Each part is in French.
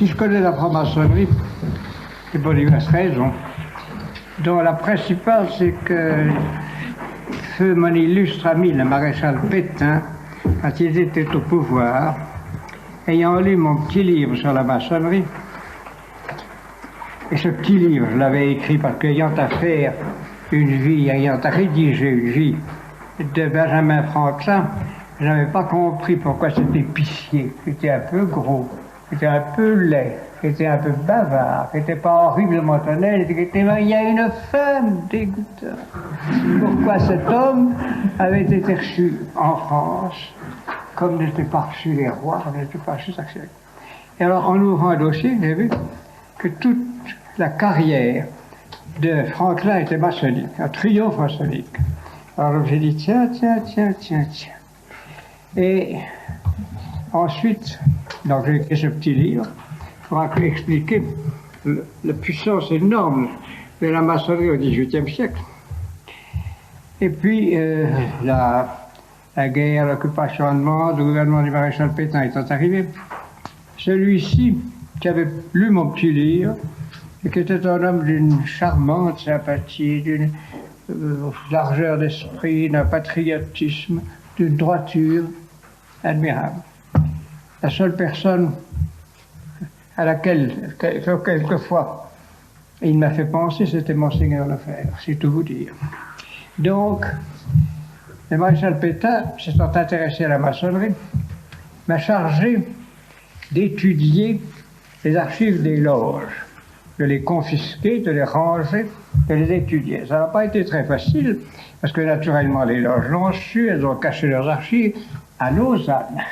Si je connais la franc-maçonnerie, c'est pour diverses raisons, dont la principale, c'est que feu mon illustre ami, le maréchal Pétain, quand il était au pouvoir, ayant lu mon petit livre sur la maçonnerie, et ce petit livre, je l'avais écrit parce qu'ayant à faire ayant à rédiger une vie de Benjamin Franklin, je n'avais pas compris pourquoi cet épicier, qui était un peu gros, qui était un peu laid, qui était un peu bavard, qui n'était pas horriblement honnête, qui était il y a une femme dégoûtante. Pourquoi cet homme avait été reçu en France, comme n'étaient pas reçus les rois, comme n'étaient pas reçus les... Et alors, en ouvrant un dossier, j'ai vu que toute la carrière de Franklin était maçonnique, un triomphe maçonnique. Alors j'ai dit, tiens. Et ensuite, donc j'ai écrit ce petit livre pour expliquer la puissance énorme de la maçonnerie au XVIIIe siècle. Et puis, la guerre, l'occupation allemande, le gouvernement du maréchal Pétain étant arrivé, celui-ci, qui avait lu mon petit livre, et qui était un homme d'une charmante sympathie, d'une largeur d'esprit, d'un patriotisme, d'une droiture admirable. La seule personne à laquelle, quelquefois, il m'a fait penser, c'était Monseigneur Lefebvre, c'est tout vous dire. Donc, le maréchal Pétain, s'étant intéressé à la maçonnerie, m'a chargé d'étudier les archives des loges, de les confisquer, de les ranger, de les étudier. Ça n'a pas été très facile, parce que naturellement les loges l'ont su, elles ont caché leurs archives à Lausanne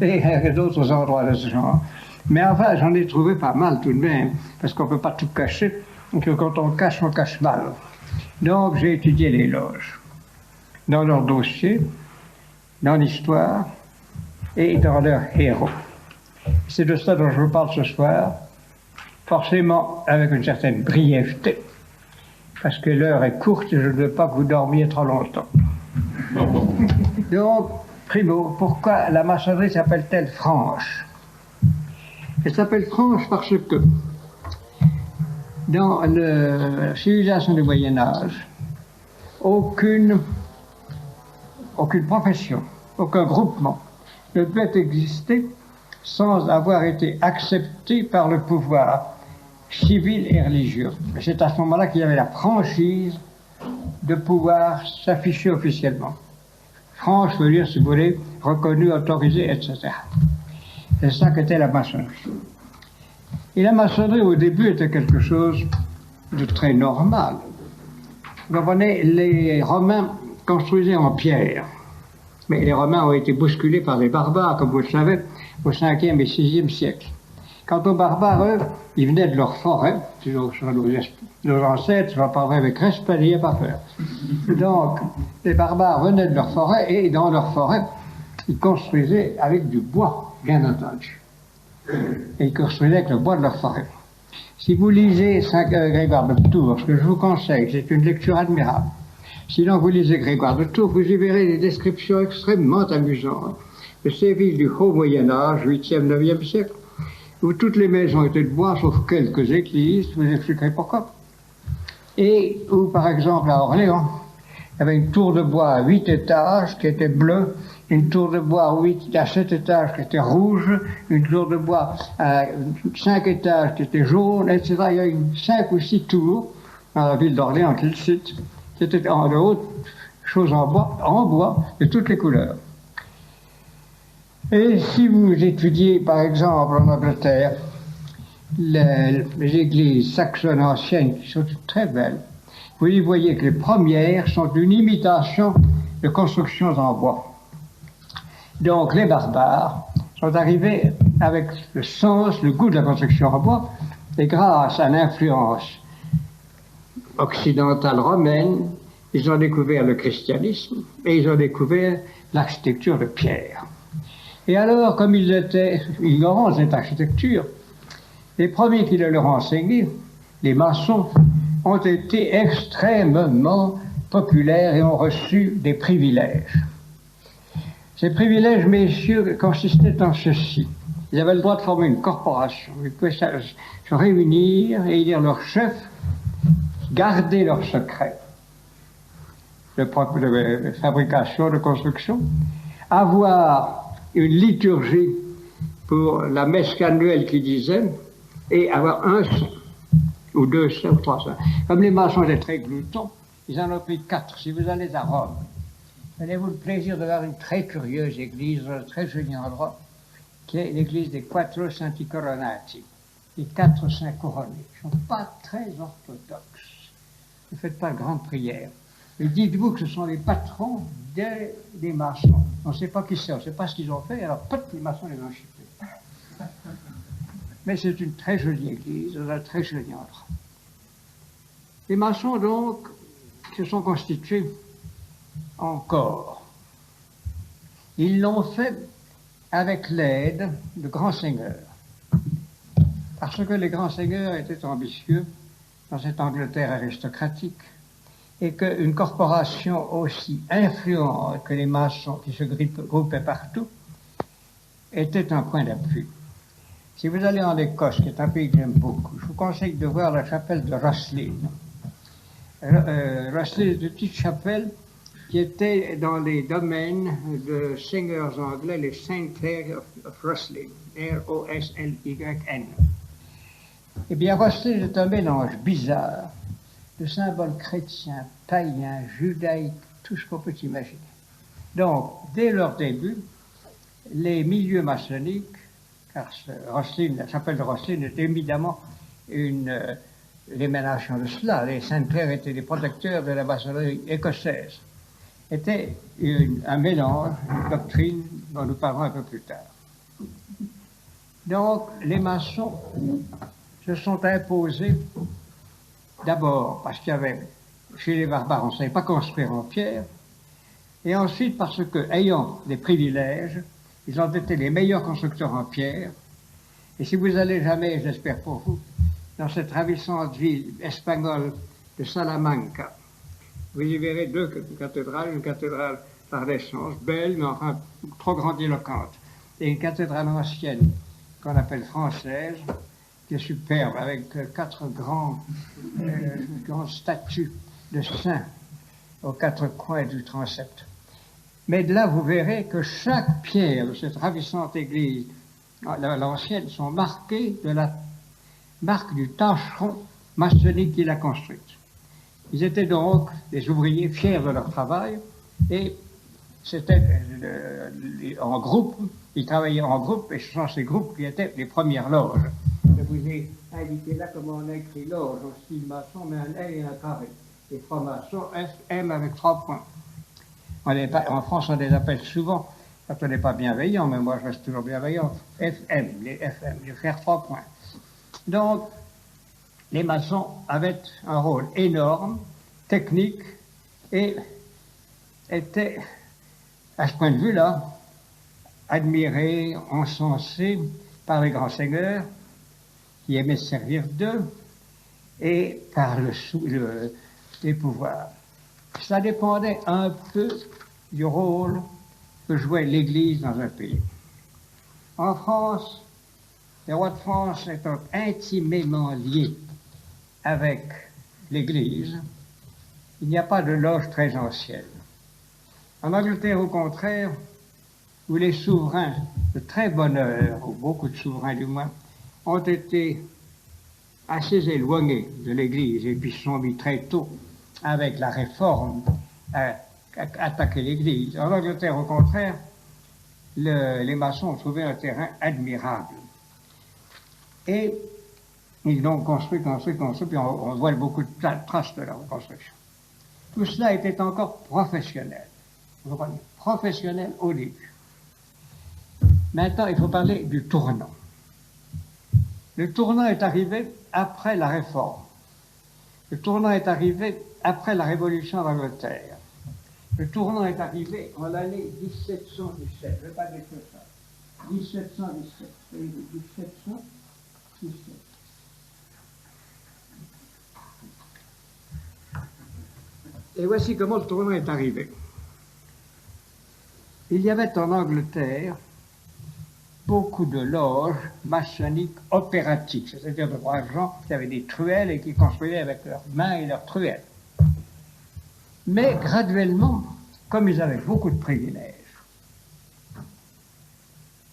et d'autres endroits de ce genre. Mais enfin, j'en ai trouvé pas mal tout de même, parce qu'on ne peut pas tout cacher, et que quand on cache mal. Donc j'ai étudié les loges, dans leur dossier, dans l'histoire et dans leurs héros. C'est de ça dont je vous parle ce soir, forcément avec une certaine brièveté, parce que l'heure est courte et je ne veux pas que vous dormiez trop longtemps. Donc, primo, pourquoi la maçonnerie s'appelle-t-elle franche? Elle s'appelle franche parce que dans la civilisation du Moyen-Âge, aucune profession, aucun groupement ne peut exister sans avoir été accepté par le pouvoir civil et religieux. Et c'est à ce moment-là qu'il y avait la franchise de pouvoir s'afficher officiellement. Franche veut dire, si vous voulez, reconnu, autorisé, etc. C'est ça qu'était la maçonnerie. Et la maçonnerie, au début, était quelque chose de très normal. Vous comprenez, les Romains construisaient en pierre. Mais les Romains ont été bousculés par les barbares, comme vous le savez, au 5e et 6e siècle. Quant aux barbares, eux, ils venaient de leur forêt, toujours sur nos ancêtres, je leur parlerai avec respect, n'ayez pas peur. Donc, les barbares venaient de leur forêt, et dans leur forêt, ils construisaient avec du bois, bien entendu. Et ils construisaient avec le bois de leur forêt. Si vous lisez Grégoire de Tours, ce que je vous conseille, c'est une lecture admirable. Sinon, vous lisez Grégoire de Tours, vous y verrez des descriptions extrêmement amusantes de ces villes du haut Moyen-Âge, 8e, 9e siècle, où toutes les maisons étaient de bois, sauf quelques églises, je vous expliquerai pourquoi. Et où, par exemple, à Orléans, il y avait une tour de bois à 8 étages qui était bleue, une tour de bois à 7 étages qui était rouge, une tour de bois à 5 étages qui était jaune, etc. Il y a 5 ou 6 tours dans la ville d'Orléans qu'il cite. C'était en haute choses en bois, de toutes les couleurs. Et si vous étudiez, par exemple, en Angleterre, les églises saxonnes anciennes, qui sont très belles, vous y voyez que les premières sont une imitation de constructions en bois. Donc les barbares sont arrivés avec le sens, le goût de la construction en bois, et grâce à l'influence occidentale romaine, ils ont découvert le christianisme et ils ont découvert l'architecture de pierre. Et alors, comme ils étaient ignorants de cette architecture, les premiers qui le leur enseignaient, les maçons, ont été extrêmement populaires et ont reçu des privilèges. Ces privilèges, messieurs, consistaient en ceci. Ils avaient le droit de former une corporation. Ils pouvaient se réunir et élire leur chef, garder leur secret de fabrication, de construction, avoir une liturgie pour la messe annuelle qui disait, et avoir un saint, ou deux saints, ou trois saints. Comme les maçons étaient très gloutons, ils en ont pris 4. Si vous allez à Rome, avez-vous le plaisir de voir une très curieuse église, un très joli endroit, qui est l'église des Quattro Santi Coronati, les 4 saints couronnés. Ils ne sont pas très orthodoxes. Ne faites pas de grandes prières. Mais dites-vous que ce sont les patrons des maçons. On ne sait pas qui c'est, on ne sait pas ce qu'ils ont fait, alors peut-être les maçons les ont chippés. Mais c'est une très jolie église, dans un très joli endroit. Les maçons, donc, se sont constitués en corps. Ils l'ont fait avec l'aide de grands seigneurs. Parce que les grands seigneurs étaient ambitieux dans cette Angleterre aristocratique et qu'une corporation aussi influente que les maçons qui se groupaient partout était un point d'appui. Si vous allez en Écosse, qui est un pays que j'aime beaucoup, je vous conseille de voir la chapelle de Rosslyn. Rosslyn est une petite chapelle qui était dans les domaines de seigneurs anglais, les Saint Clair of Rosslyn, R-O-S-L-Y-N. Eh bien, Rosslyn est un mélange bizarre de symboles chrétiens, païens, judaïques, tout ce qu'on peut imaginer. Donc, dès leur début, les milieux maçonniques, car Rosslyn, la chapelle de Rosslyn est évidemment l'émanation de cela. Les Saint-Clair étaient les protecteurs de la maçonnerie écossaise. Était un mélange, une doctrine dont nous parlerons un peu plus tard. Donc, les maçons se sont imposés d'abord parce qu'il y avait, chez les barbares, on ne savait pas construire en pierre, et ensuite parce que, ayant des privilèges, ils ont été les meilleurs constructeurs en pierre. Et si vous allez jamais, j'espère pour vous, dans cette ravissante ville espagnole de Salamanca, vous y verrez 2 cathédrales, une cathédrale par l'essence, belle, mais enfin trop grandiloquente, et une cathédrale ancienne, qu'on appelle française, qui est superbe, avec 4 grandes statues de saints aux 4 coins du transept. Mais de là, vous verrez que chaque pierre de cette ravissante église, l'ancienne, sont marquées de la marque du tâcheron maçonnique qui l'a construite. Ils étaient donc des ouvriers fiers de leur travail et c'était en groupe, ils travaillaient en groupe et ce sont ces groupes qui étaient les premières loges. Je vous ai indiqué là comment on a écrit loge en style maçon, mais un L et un carré. Les francs-maçons, FM avec 3 points. En France, on les appelle souvent, quand on n'est pas bienveillant, mais moi je reste toujours bienveillant, FM, les frères 3 points. Donc, les maçons avaient un rôle énorme, technique, et étaient, à ce point de vue-là, admirés, encensés par les grands seigneurs qui aimaient se servir d'eux et par les pouvoirs. Ça dépendait un peu du rôle que jouait l'Église dans un pays. En France, les rois de France étant intimement liés avec l'Église, il n'y a pas de loge très ancienne. En Angleterre, au contraire, où les souverains de très bonne heure, ou beaucoup de souverains du moins, ont été assez éloignés de l'Église et puis se sont mis très tôt avec la réforme à attaquer l'Église. En Angleterre, au contraire, les maçons ont trouvé un terrain admirable. Et ils l'ont construit, puis on voit beaucoup de traces de leur construction. Tout cela était encore professionnel. Vous comprenez? Professionnel au début. Maintenant, il faut parler du tournant. Le tournant est arrivé après la Réforme. Le tournant est arrivé après la Révolution d'Angleterre. Le tournant est arrivé en l'année 1717. Je ne vais pas dire ça. 1717. 1717. Et voici comment le tournant est arrivé. Il y avait en Angleterre beaucoup de loges maçonniques opératiques, c'est-à-dire de braves gens qui avaient des truelles et qui construisaient avec leurs mains et leurs truelles. Mais graduellement, comme ils avaient beaucoup de privilèges,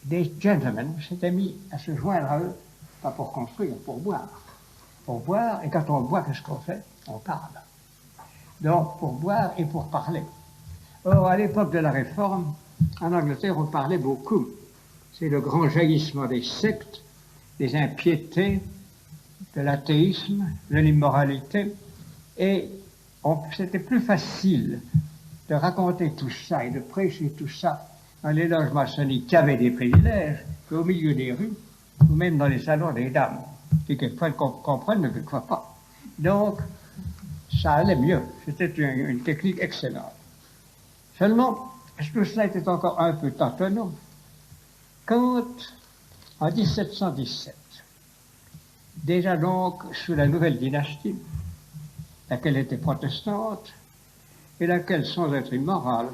des gentlemen s'étaient mis à se joindre à eux, pas pour construire, pour boire. Pour boire, et quand on boit, qu'est-ce qu'on fait? On parle. Donc, pour boire et pour parler. Or, à l'époque de la Réforme, en Angleterre, on parlait beaucoup. C'est le grand jaillissement des sectes, des impiétés, de l'athéisme, de l'immoralité, et c'était plus facile de raconter tout ça et de prêcher tout ça dans les loges maçonniques qui avaient des privilèges qu'au milieu des rues, ou même dans les salons des dames, qui quelquefois comprennent, mais quelquefois pas. Donc, ça allait mieux. C'était une technique excellente. Seulement, tout cela était encore un peu tâtonnant quand, en 1717, déjà donc sous la nouvelle dynastie, laquelle était protestante et laquelle, sans être immorale,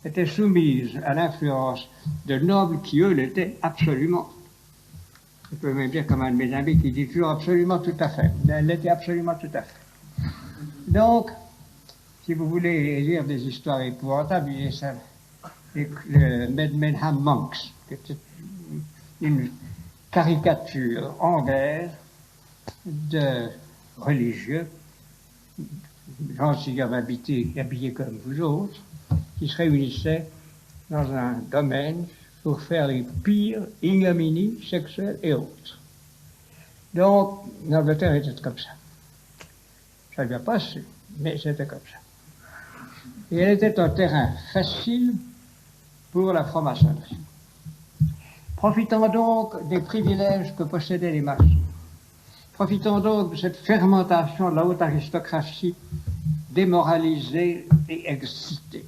était soumise à l'influence de nobles qui, eux, l'étaient absolument. Je peux même dire comme un de mes amis qui dit toujours absolument tout à fait. Elle l'était absolument tout à fait. Donc, si vous voulez lire des histoires épouvantables, il y a ça, le Medmenham Monks, qui était une caricature anglaise de religieux, gentilshommes habillés comme vous autres, qui se réunissaient dans un domaine pour faire les pires ignominies sexuelles et autres. Donc, l'Angleterre était comme ça. Ça ne lui a pas su, mais c'était comme ça. Et elle était un terrain facile pour la franc-maçonnerie. Profitant donc des privilèges que possédaient les maçons, profitant donc de cette fermentation de la haute aristocratie démoralisée et excitée,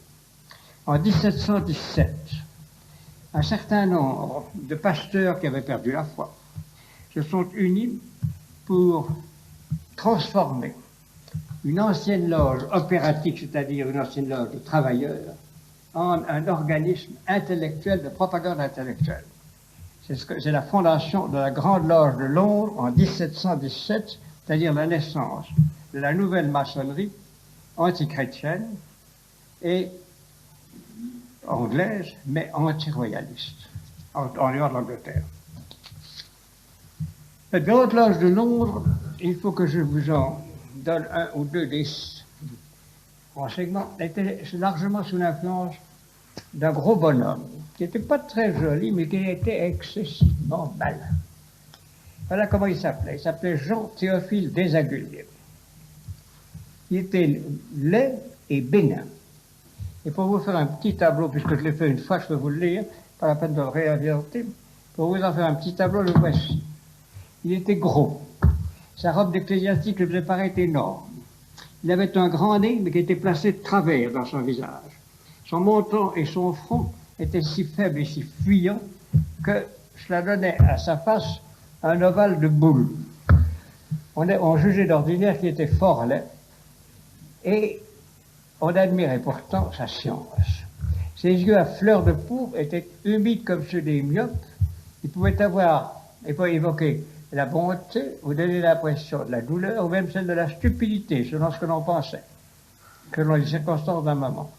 en 1717, un certain nombre de pasteurs qui avaient perdu la foi se sont unis pour transformer une ancienne loge opératique, c'est-à-dire une ancienne loge de travailleurs, en un organisme intellectuel, de propagande intellectuelle. C'est la fondation de la Grande Loge de Londres en 1717, c'est-à-dire la naissance de la nouvelle maçonnerie antichrétienne et anglaise, mais anti-royaliste, en dehors de l'Angleterre. Cette Grande Loge de Londres, il faut que je vous en donne un ou deux des renseignements, était largement sous l'influence d'un gros bonhomme, qui n'était pas très joli, mais qui était excessivement malin. Voilà comment il s'appelait. Il s'appelait Jean-Théophile Desaguliers. Il était laid et bénin. Et pour vous faire un petit tableau, puisque je l'ai fait une fois, je peux vous le lire, pas la peine de le réinventer, pour vous en faire un petit tableau, le voici. Il était gros. Sa robe d'ecclésiastique lui faisait paraître énorme. Il avait un grand nez, mais qui était placé de travers dans son visage. Son menton et son front étaient si faibles et si fuyants que cela donnait à sa face un ovale de boule. On jugeait d'ordinaire qu'il était fort laid, et on admirait pourtant sa science. Ses yeux à fleur de pourpre étaient humides comme ceux des myopes. Il pouvait évoquer la bonté ou donner l'impression de la douleur ou même celle de la stupidité, selon ce que l'on pensait, selon les circonstances d'un moment.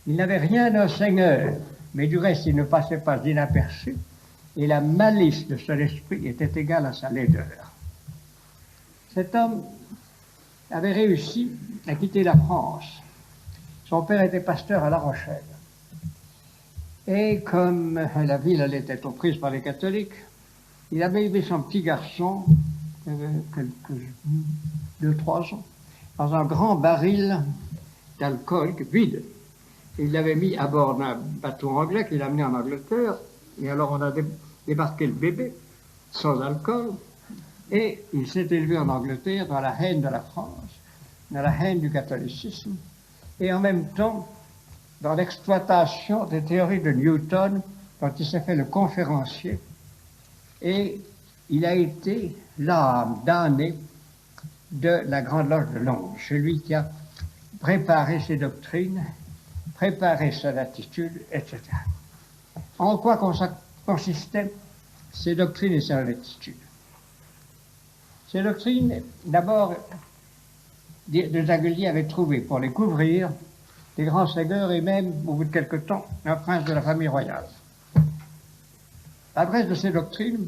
Il n'avait rien d'un seigneur, mais du reste il ne passait pas inaperçu, et la malice de son esprit était égale à sa laideur. Cet homme avait réussi à quitter la France. Son père était pasteur à La Rochelle. Et comme la ville allait être prise par les catholiques, il avait élevé son petit garçon, qui avait 2-3 ans, dans un grand baril d'alcool vide. Et il l'avait mis à bord d'un bateau anglais qu'il a amené en Angleterre. Et alors on a débarqué le bébé, sans alcool, et il s'est élevé en Angleterre dans la haine de la France, dans la haine du catholicisme, et en même temps dans l'exploitation des théories de Newton, dont il s'est fait le conférencier. Et il a été l'âme damnée de la Grande Loge de Londres, celui qui a préparé ses doctrines, préparé son attitude, etc. En quoi consistait ses doctrines et sa latitude. Ces doctrines, d'abord, de Zaguelli avait trouvé pour les couvrir des grands seigneurs et même, au bout de quelque temps, un prince de la famille royale. L'adresse de ces doctrines,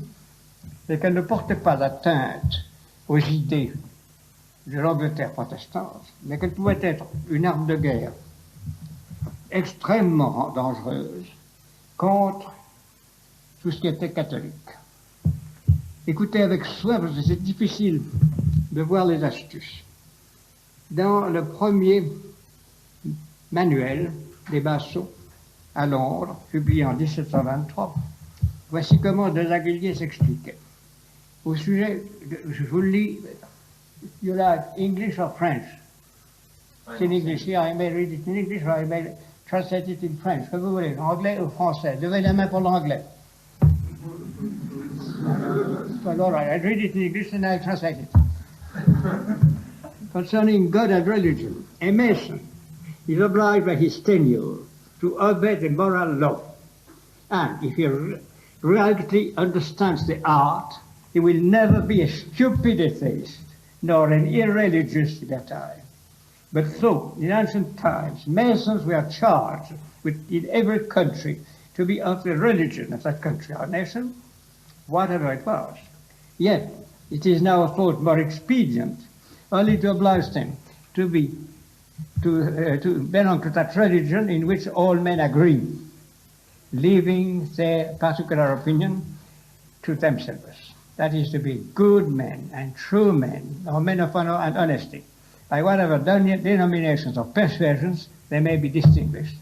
c'est qu'elles ne portaient pas atteinte aux idées de l'Angleterre protestante, mais qu'elles pouvaient être une arme de guerre extrêmement dangereuse contre tout ce qui était catholique. Écoutez avec soin, parce que c'est difficile de voir les astuces. Dans le premier manuel des Maçons à Londres, publié en 1723, voici comment de Zaguelli s'expliquait. Au sujet, je vous le lis, you like English or French? It's in English, here I may read it in English or I may translate it in French, comme vous voulez, anglais ou français. Levez la main pour l'anglais. Well, all right, I read it in English and I translate it. Concerning God and religion, a Mason is obliged by his tenure to obey the moral law. And if he rightly understands the art, he will never be a stupid atheist, nor an irreligious libertine. But so, in ancient times, Masons were charged with, in every country, to be of the religion of that country or nation, whatever it was. Yet, it is now thought more expedient only to oblige them to belong to that religion in which all men agree, leaving their particular opinion to themselves. That is to be good men and true men, or men of honor and honesty, by whatever denominations or persuasions they may be distinguished,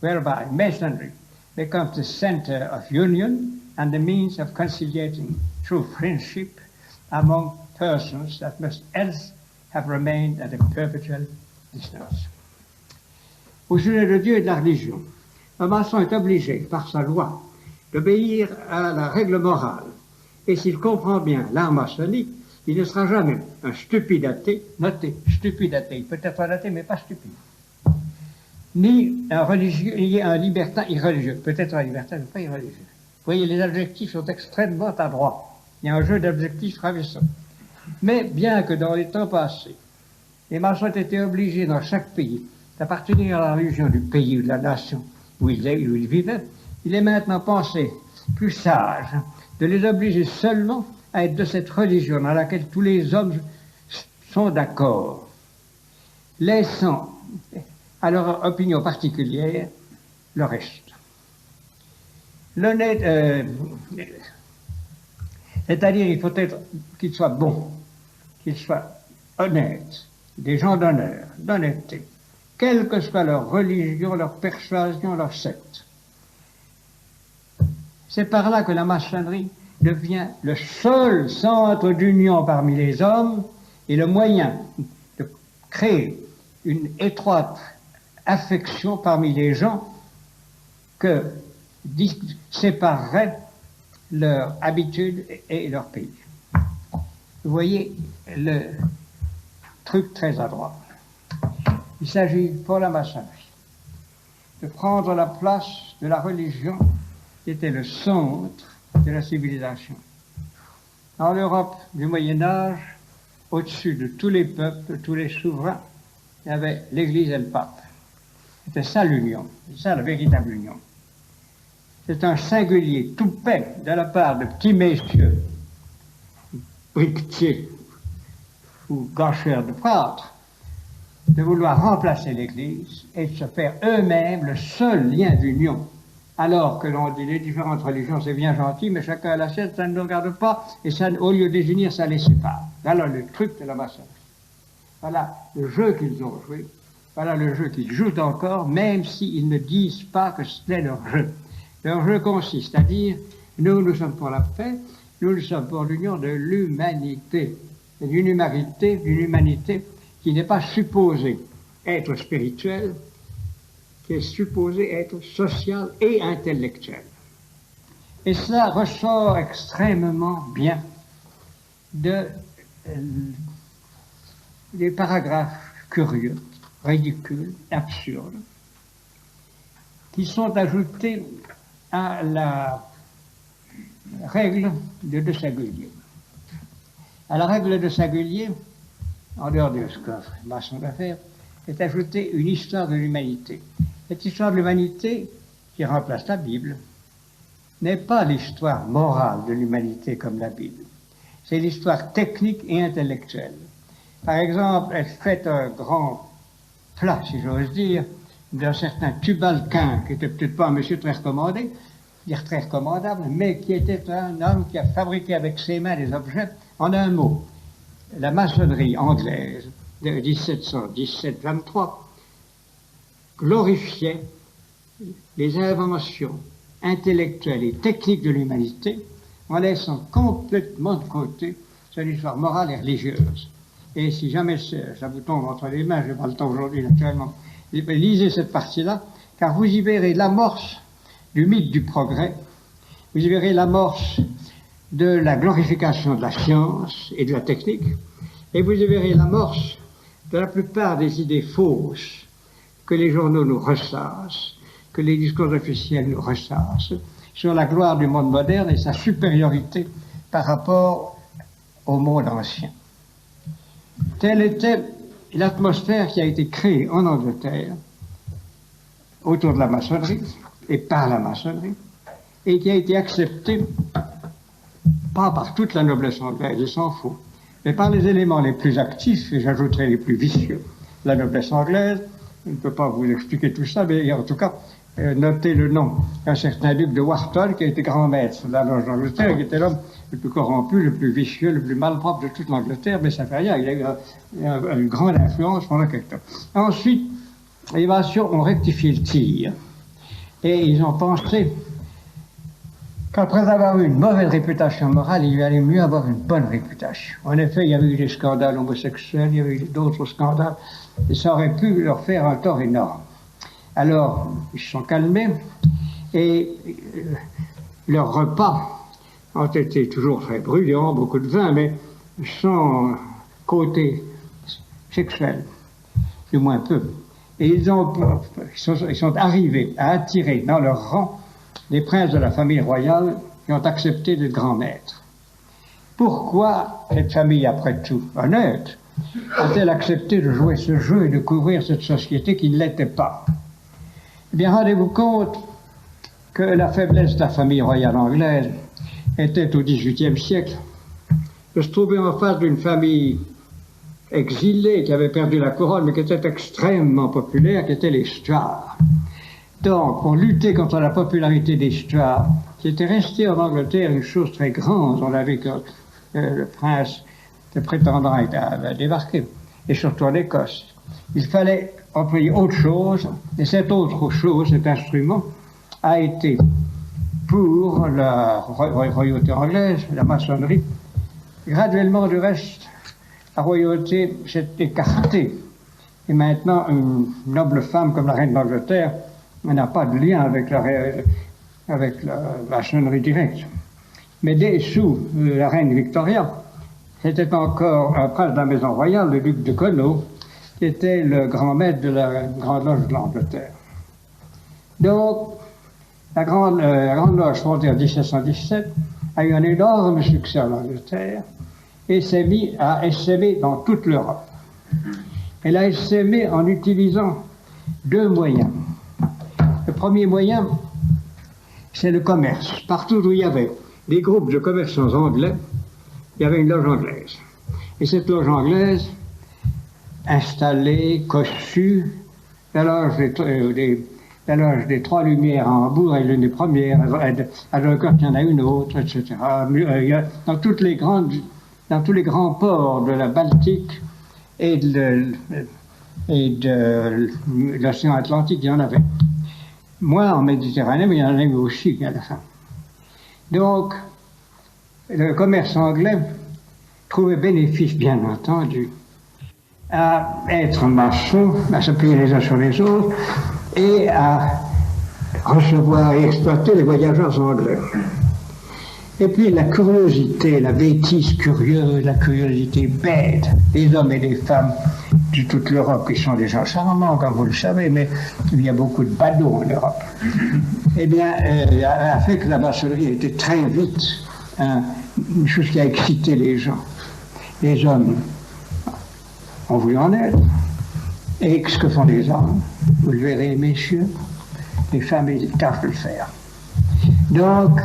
whereby Masonry becomes the center of union and the means of conciliating true friendship among persons that must else have remained at a perpetual distance. Au sujet de Dieu et de la religion, un maçon est obligé, par sa loi, d'obéir à la règle morale. Et s'il comprend bien l'art maçonnique, il ne sera jamais un stupide athée, notez, stupide athée, peut-être un athée, mais pas stupide, ni un religieux, ni un libertin irreligieux, peut-être un libertin, mais pas irreligieux. Vous voyez, les adjectifs sont extrêmement adroits. Il y a un jeu d'adjectifs ravissant. Mais bien que dans les temps passés, les maçons ont été obligés dans chaque pays d'appartenir à la religion du pays ou de la nation où ils vivaient, il est maintenant pensé plus sage de les obliger seulement à être de cette religion dans laquelle tous les hommes sont d'accord, laissant à leur opinion particulière le reste. L'honnête, c'est-à-dire il faut être qu'ils soient bons, qu'ils soient honnêtes, des gens d'honneur, d'honnêteté, quelle que soit leur religion, leur persuasion, leur secte. C'est par là que la maçonnerie devient le seul centre d'union parmi les hommes et le moyen de créer une étroite affection parmi les gens que séparerait leur habitude et leur pays. Vous voyez le truc très adroit. Il s'agit pour la maçonnerie de prendre la place de la religion qui était le centre de la civilisation. En l'Europe du Moyen-Âge, au-dessus de tous les peuples, de tous les souverains, il y avait l'Église et le pape. C'était ça l'union, c'est ça la véritable union. C'est un singulier toupet de la part de petits messieurs, briquetiers ou gâcheurs de prêtres, de vouloir remplacer l'Église et de se faire eux-mêmes le seul lien d'union. Alors que l'on dit les différentes religions, c'est bien gentil, mais chacun a la sienne, ça ne nous regarde pas, et ça, au lieu de les unir, ça les sépare. Voilà le truc de la maçonnerie. Voilà le jeu qu'ils ont joué. Voilà le jeu qu'ils jouent encore, même s'ils ne disent pas que c'est leur jeu. Leur jeu consiste à dire, nous sommes pour la paix, nous sommes pour l'union de l'humanité. D'une humanité qui n'est pas supposée être spirituelle, qui est supposée être sociale et intellectuelle. Et cela ressort extrêmement bien des paragraphes curieux, ridicules, absurdes, qui sont ajoutés à règle de De Sagulier. À la règle de Sagulier, en dehors de ce que maçon va faire, est ajoutée une histoire de l'humanité. Cette histoire de l'humanité, qui remplace la Bible, n'est pas l'histoire morale de l'humanité comme la Bible. C'est l'histoire technique et intellectuelle. Par exemple, elle fait un grand plat, si j'ose dire, d'un certain Tubal-Cain, qui n'était peut-être pas un monsieur très recommandé, dire très recommandable, mais qui était un homme qui a fabriqué avec ses mains des objets. En un mot, la maçonnerie anglaise de 1717-23 glorifiait les inventions intellectuelles et techniques de l'humanité en laissant complètement de côté son histoire morale et religieuse. Et si jamais ça vous tombe entre les mains, je n'ai pas le temps aujourd'hui naturellement, lisez cette partie-là, car vous y verrez l'amorce du mythe du progrès, vous y verrez l'amorce de la glorification de la science et de la technique, et vous y verrez l'amorce de la plupart des idées fausses que les journaux nous ressassent, que les discours officiels nous ressassent, sur la gloire du monde moderne et sa supériorité par rapport au monde ancien. Telle était l'atmosphère qui a été créée en Angleterre autour de la maçonnerie et par la maçonnerie, et qui a été acceptée pas par toute la noblesse anglaise, il s'en faut, mais par les éléments les plus actifs, et j'ajouterai les plus vicieux. La noblesse anglaise, je ne peux pas vous expliquer tout ça, mais en tout cas, notez le nom d'un certain duc de Wharton, qui a été grand maître de la loge d'Angleterre, qui était l'homme le plus corrompu, le plus vicieux, le plus malpropre de toute l'Angleterre, mais ça fait rien, il a eu une grande influence pendant quelque temps. Ensuite, les maçons ont rectifié le tir, et ils ont pensé qu'après avoir eu une mauvaise réputation morale, il allait mieux avoir une bonne réputation. En effet, il y avait eu des scandales homosexuels, il y avait eu d'autres scandales, et ça aurait pu leur faire un tort énorme. Alors, ils se sont calmés, et leurs repas ont été toujours très bruyants, beaucoup de vin, mais sans côté sexuel, du moins peu. Et ils sont arrivés à attirer dans leur rang des princes de la famille royale qui ont accepté d'être grands maîtres. Pourquoi cette famille, après tout honnête, a-t-elle accepté de jouer ce jeu et de couvrir cette société qui ne l'était pas? Eh bien, rendez-vous compte que la faiblesse de la famille royale anglaise était au XVIIIe siècle de se trouver en face d'une famille exilée qui avait perdu la couronne, mais qui était extrêmement populaire, qui était les Stuarts. Donc, pour lutter contre la popularité des Stuarts, qui était resté en Angleterre une chose très grande, on a vu que le prince, le prétendant, avait débarqué, et surtout en Écosse. Il fallait employer autre chose, et cette autre chose, cet instrument, a été, pour la royauté anglaise, la maçonnerie, graduellement du reste, la royauté s'est écartée. Et maintenant, une noble femme comme la reine d'Angleterre n'a pas de lien avec la maçonnerie directe. Mais dès sous la reine Victoria, c'était encore un prince de la maison royale, le duc de Connaught, qui était le grand maître de la Grande Loge de l'Angleterre. Donc, la Grande Loge fondée en 1717 a eu un énorme succès en Angleterre et s'est mis à essaimer dans toute l'Europe. Elle a essaimé en utilisant deux moyens. Le premier moyen, c'est le commerce. Partout où il y avait des groupes de commerçants anglais, il y avait une loge anglaise. Et cette loge anglaise, installée, cossue, la loge des Trois Lumières à Hambourg est l'une des premières, à Dunkerque, il y en a une autre, etc. Dans tous les grands ports de la Baltique et de l'océan Atlantique, il y en avait. Moins en Méditerranée, mais il y en a eu aussi à la fin. Donc, le commerce anglais trouvait bénéfice, bien entendu, à être maçon, à se payer les uns sur les autres, et à recevoir et exploiter les voyageurs anglais. Et puis la curiosité, la bêtise curieuse, la curiosité bête des hommes et des femmes de toute l'Europe, qui sont des gens charmants, comme vous le savez, mais il y a beaucoup de badauds en Europe. eh bien, a fait que la maçonnerie a été très vite une chose qui a excité les gens. Les hommes ont voulu en être. Et ce que font les hommes, vous le verrez, messieurs, les femmes tâchent de le faire. Donc,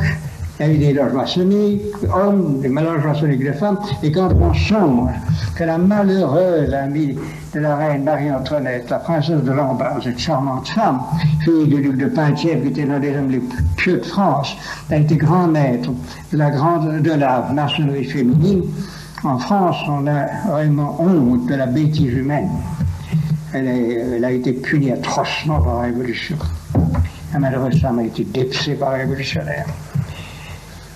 il y a eu des loges maçonniques, hommes, des loges maçonniques de femmes, et quand on songe que la malheureuse amie de la reine Marie-Antoinette, la princesse de Lamballe, cette charmante femme, fille du duc de Penthièvre, qui était l'un des hommes les plus pieux de France, a été grand maître de la maçonnerie féminine. En France, on a vraiment honte de la bêtise humaine. Elle a été punie atrocement par la Révolution. La malheureuse femme a été dépecée par les révolutionnaires.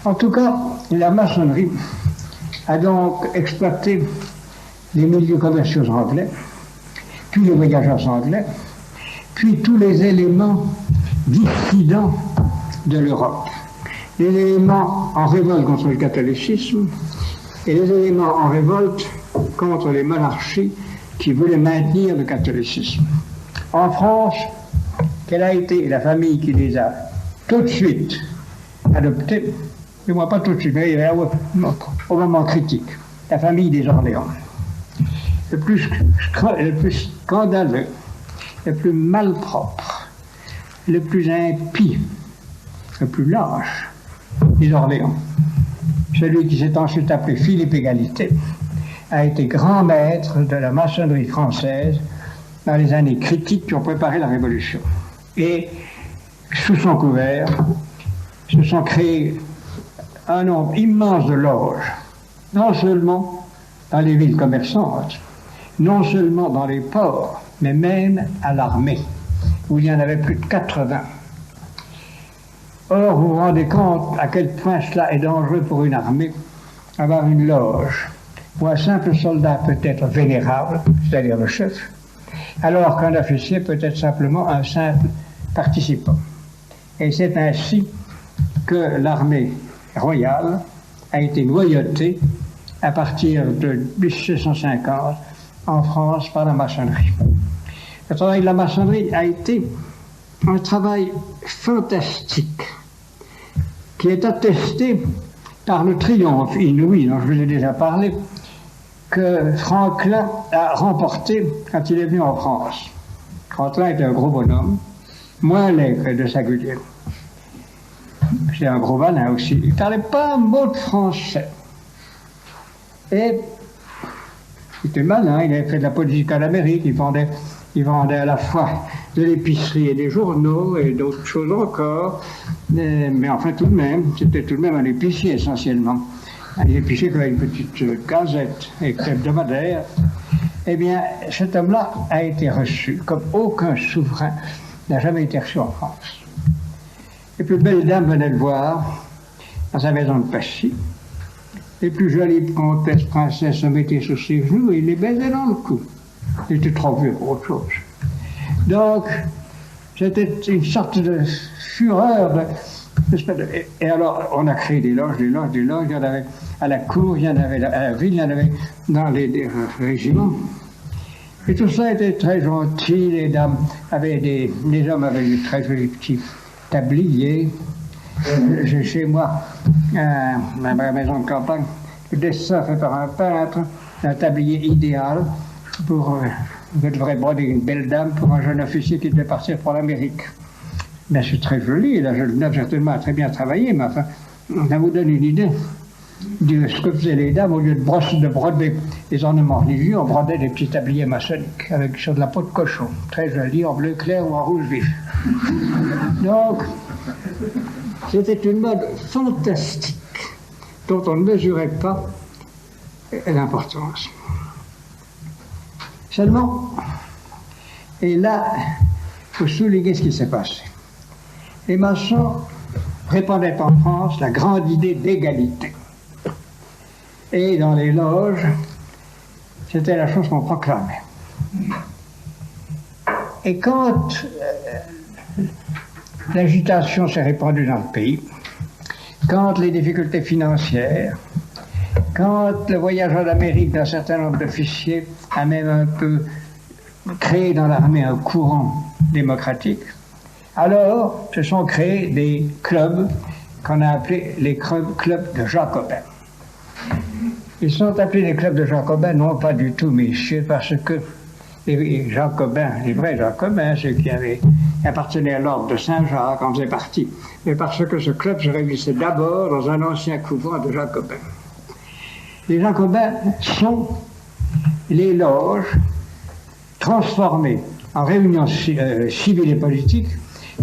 En tout cas, la maçonnerie a donc exploité les milieux commerciaux anglais, puis les voyageurs anglais, puis tous les éléments dissidents de l'Europe. Les éléments en révolte contre le catholicisme et les éléments en révolte contre les monarchies qui voulaient maintenir le catholicisme. En France, quelle a été la famille qui les a tout de suite adoptés, du moins pas tout de suite, mais au moment critique, la famille des Orléans. Le plus scandaleux, le plus malpropre, le plus impie, le plus lâche des Orléans. Celui qui s'est ensuite appelé Philippe Égalité a été grand maître de la maçonnerie française dans les années critiques qui ont préparé la Révolution. Et sous son couvert, se sont créés un nombre immense de loges, non seulement dans les villes commerçantes, non seulement dans les ports, mais même à l'armée, où il y en avait plus de 80. Or, vous vous rendez compte à quel point cela est dangereux pour une armée, avoir une loge où un simple soldat peut être vénérable, c'est-à-dire le chef, alors qu'un officier peut être simplement un simple participant. Et c'est ainsi que l'armée royale a été noyautée à partir de 1750 en France par la maçonnerie. Le travail de la maçonnerie a été un travail fantastique qui est attesté par le triomphe inouï dont je vous ai déjà parlé que Franklin a remporté quand il est venu en France. Franklin était un gros bonhomme, moins laid que de singulier. C'est un gros malin aussi. Il ne parlait pas un mot de français. Et il était malin, il avait fait de la politique en Amérique, il vendait à la fois de l'épicerie et des journaux et d'autres choses encore. Mais enfin tout de même, c'était tout de même un épicier essentiellement. Un épicier qui avait une petite gazette hebdomadaire. Eh bien, cet homme-là a été reçu comme aucun souverain n'a jamais été reçu en France. Les plus belles dames venaient le voir dans sa maison de Passy. Les plus jolies comtesses, princesses se mettaient sur ses genoux et il les baisait dans le cou. Il était trop vieux pour autre chose. Donc, c'était une sorte de fureur. Et alors, on a créé des loges. Il y en avait à la cour, il y en avait à la ville, il y en avait dans les régiments. Et tout ça était très gentil. Les hommes avaient des très jolis petits tabliers. J'ai chez moi, ma maison de campagne, le dessin fait par un peintre, un tablier idéal pour je devrais broder une belle dame pour un jeune officier qui devait partir pour l'Amérique. Ben, c'est très joli, la jeune dame certainement a très bien travaillé, mais enfin, ça vous donne une idée de ce que faisaient les dames. Au lieu de broder des ornements religieux, on brodait des petits tabliers maçonniques avec sur de la peau de cochon, très joli, en bleu clair ou en rouge vif. Donc, c'était une mode fantastique dont on ne mesurait pas l'importance. Seulement, et là, il faut souligner ce qui s'est passé. Les maçons répandaient en France la grande idée d'égalité. Et dans les loges, c'était la chose qu'on proclamait. Et quand l'agitation s'est répandue dans le pays, quand les difficultés financières, quand le voyage en Amérique d'un certain nombre d'officiers a même un peu créé dans l'armée un courant démocratique, Alors se sont créés des clubs qu'on a appelés les clubs de Jacobins. Ils sont appelés les clubs de Jacobins, non pas du tout, messieurs, parce que les Jacobins, les vrais Jacobins, ceux qui appartenaient à l'ordre de Saint-Jacques, en faisaient partie, mais parce que ce club se réunissait d'abord dans un ancien couvent de Jacobins. Les Jacobins sont les loges transformées en réunions civiles et politiques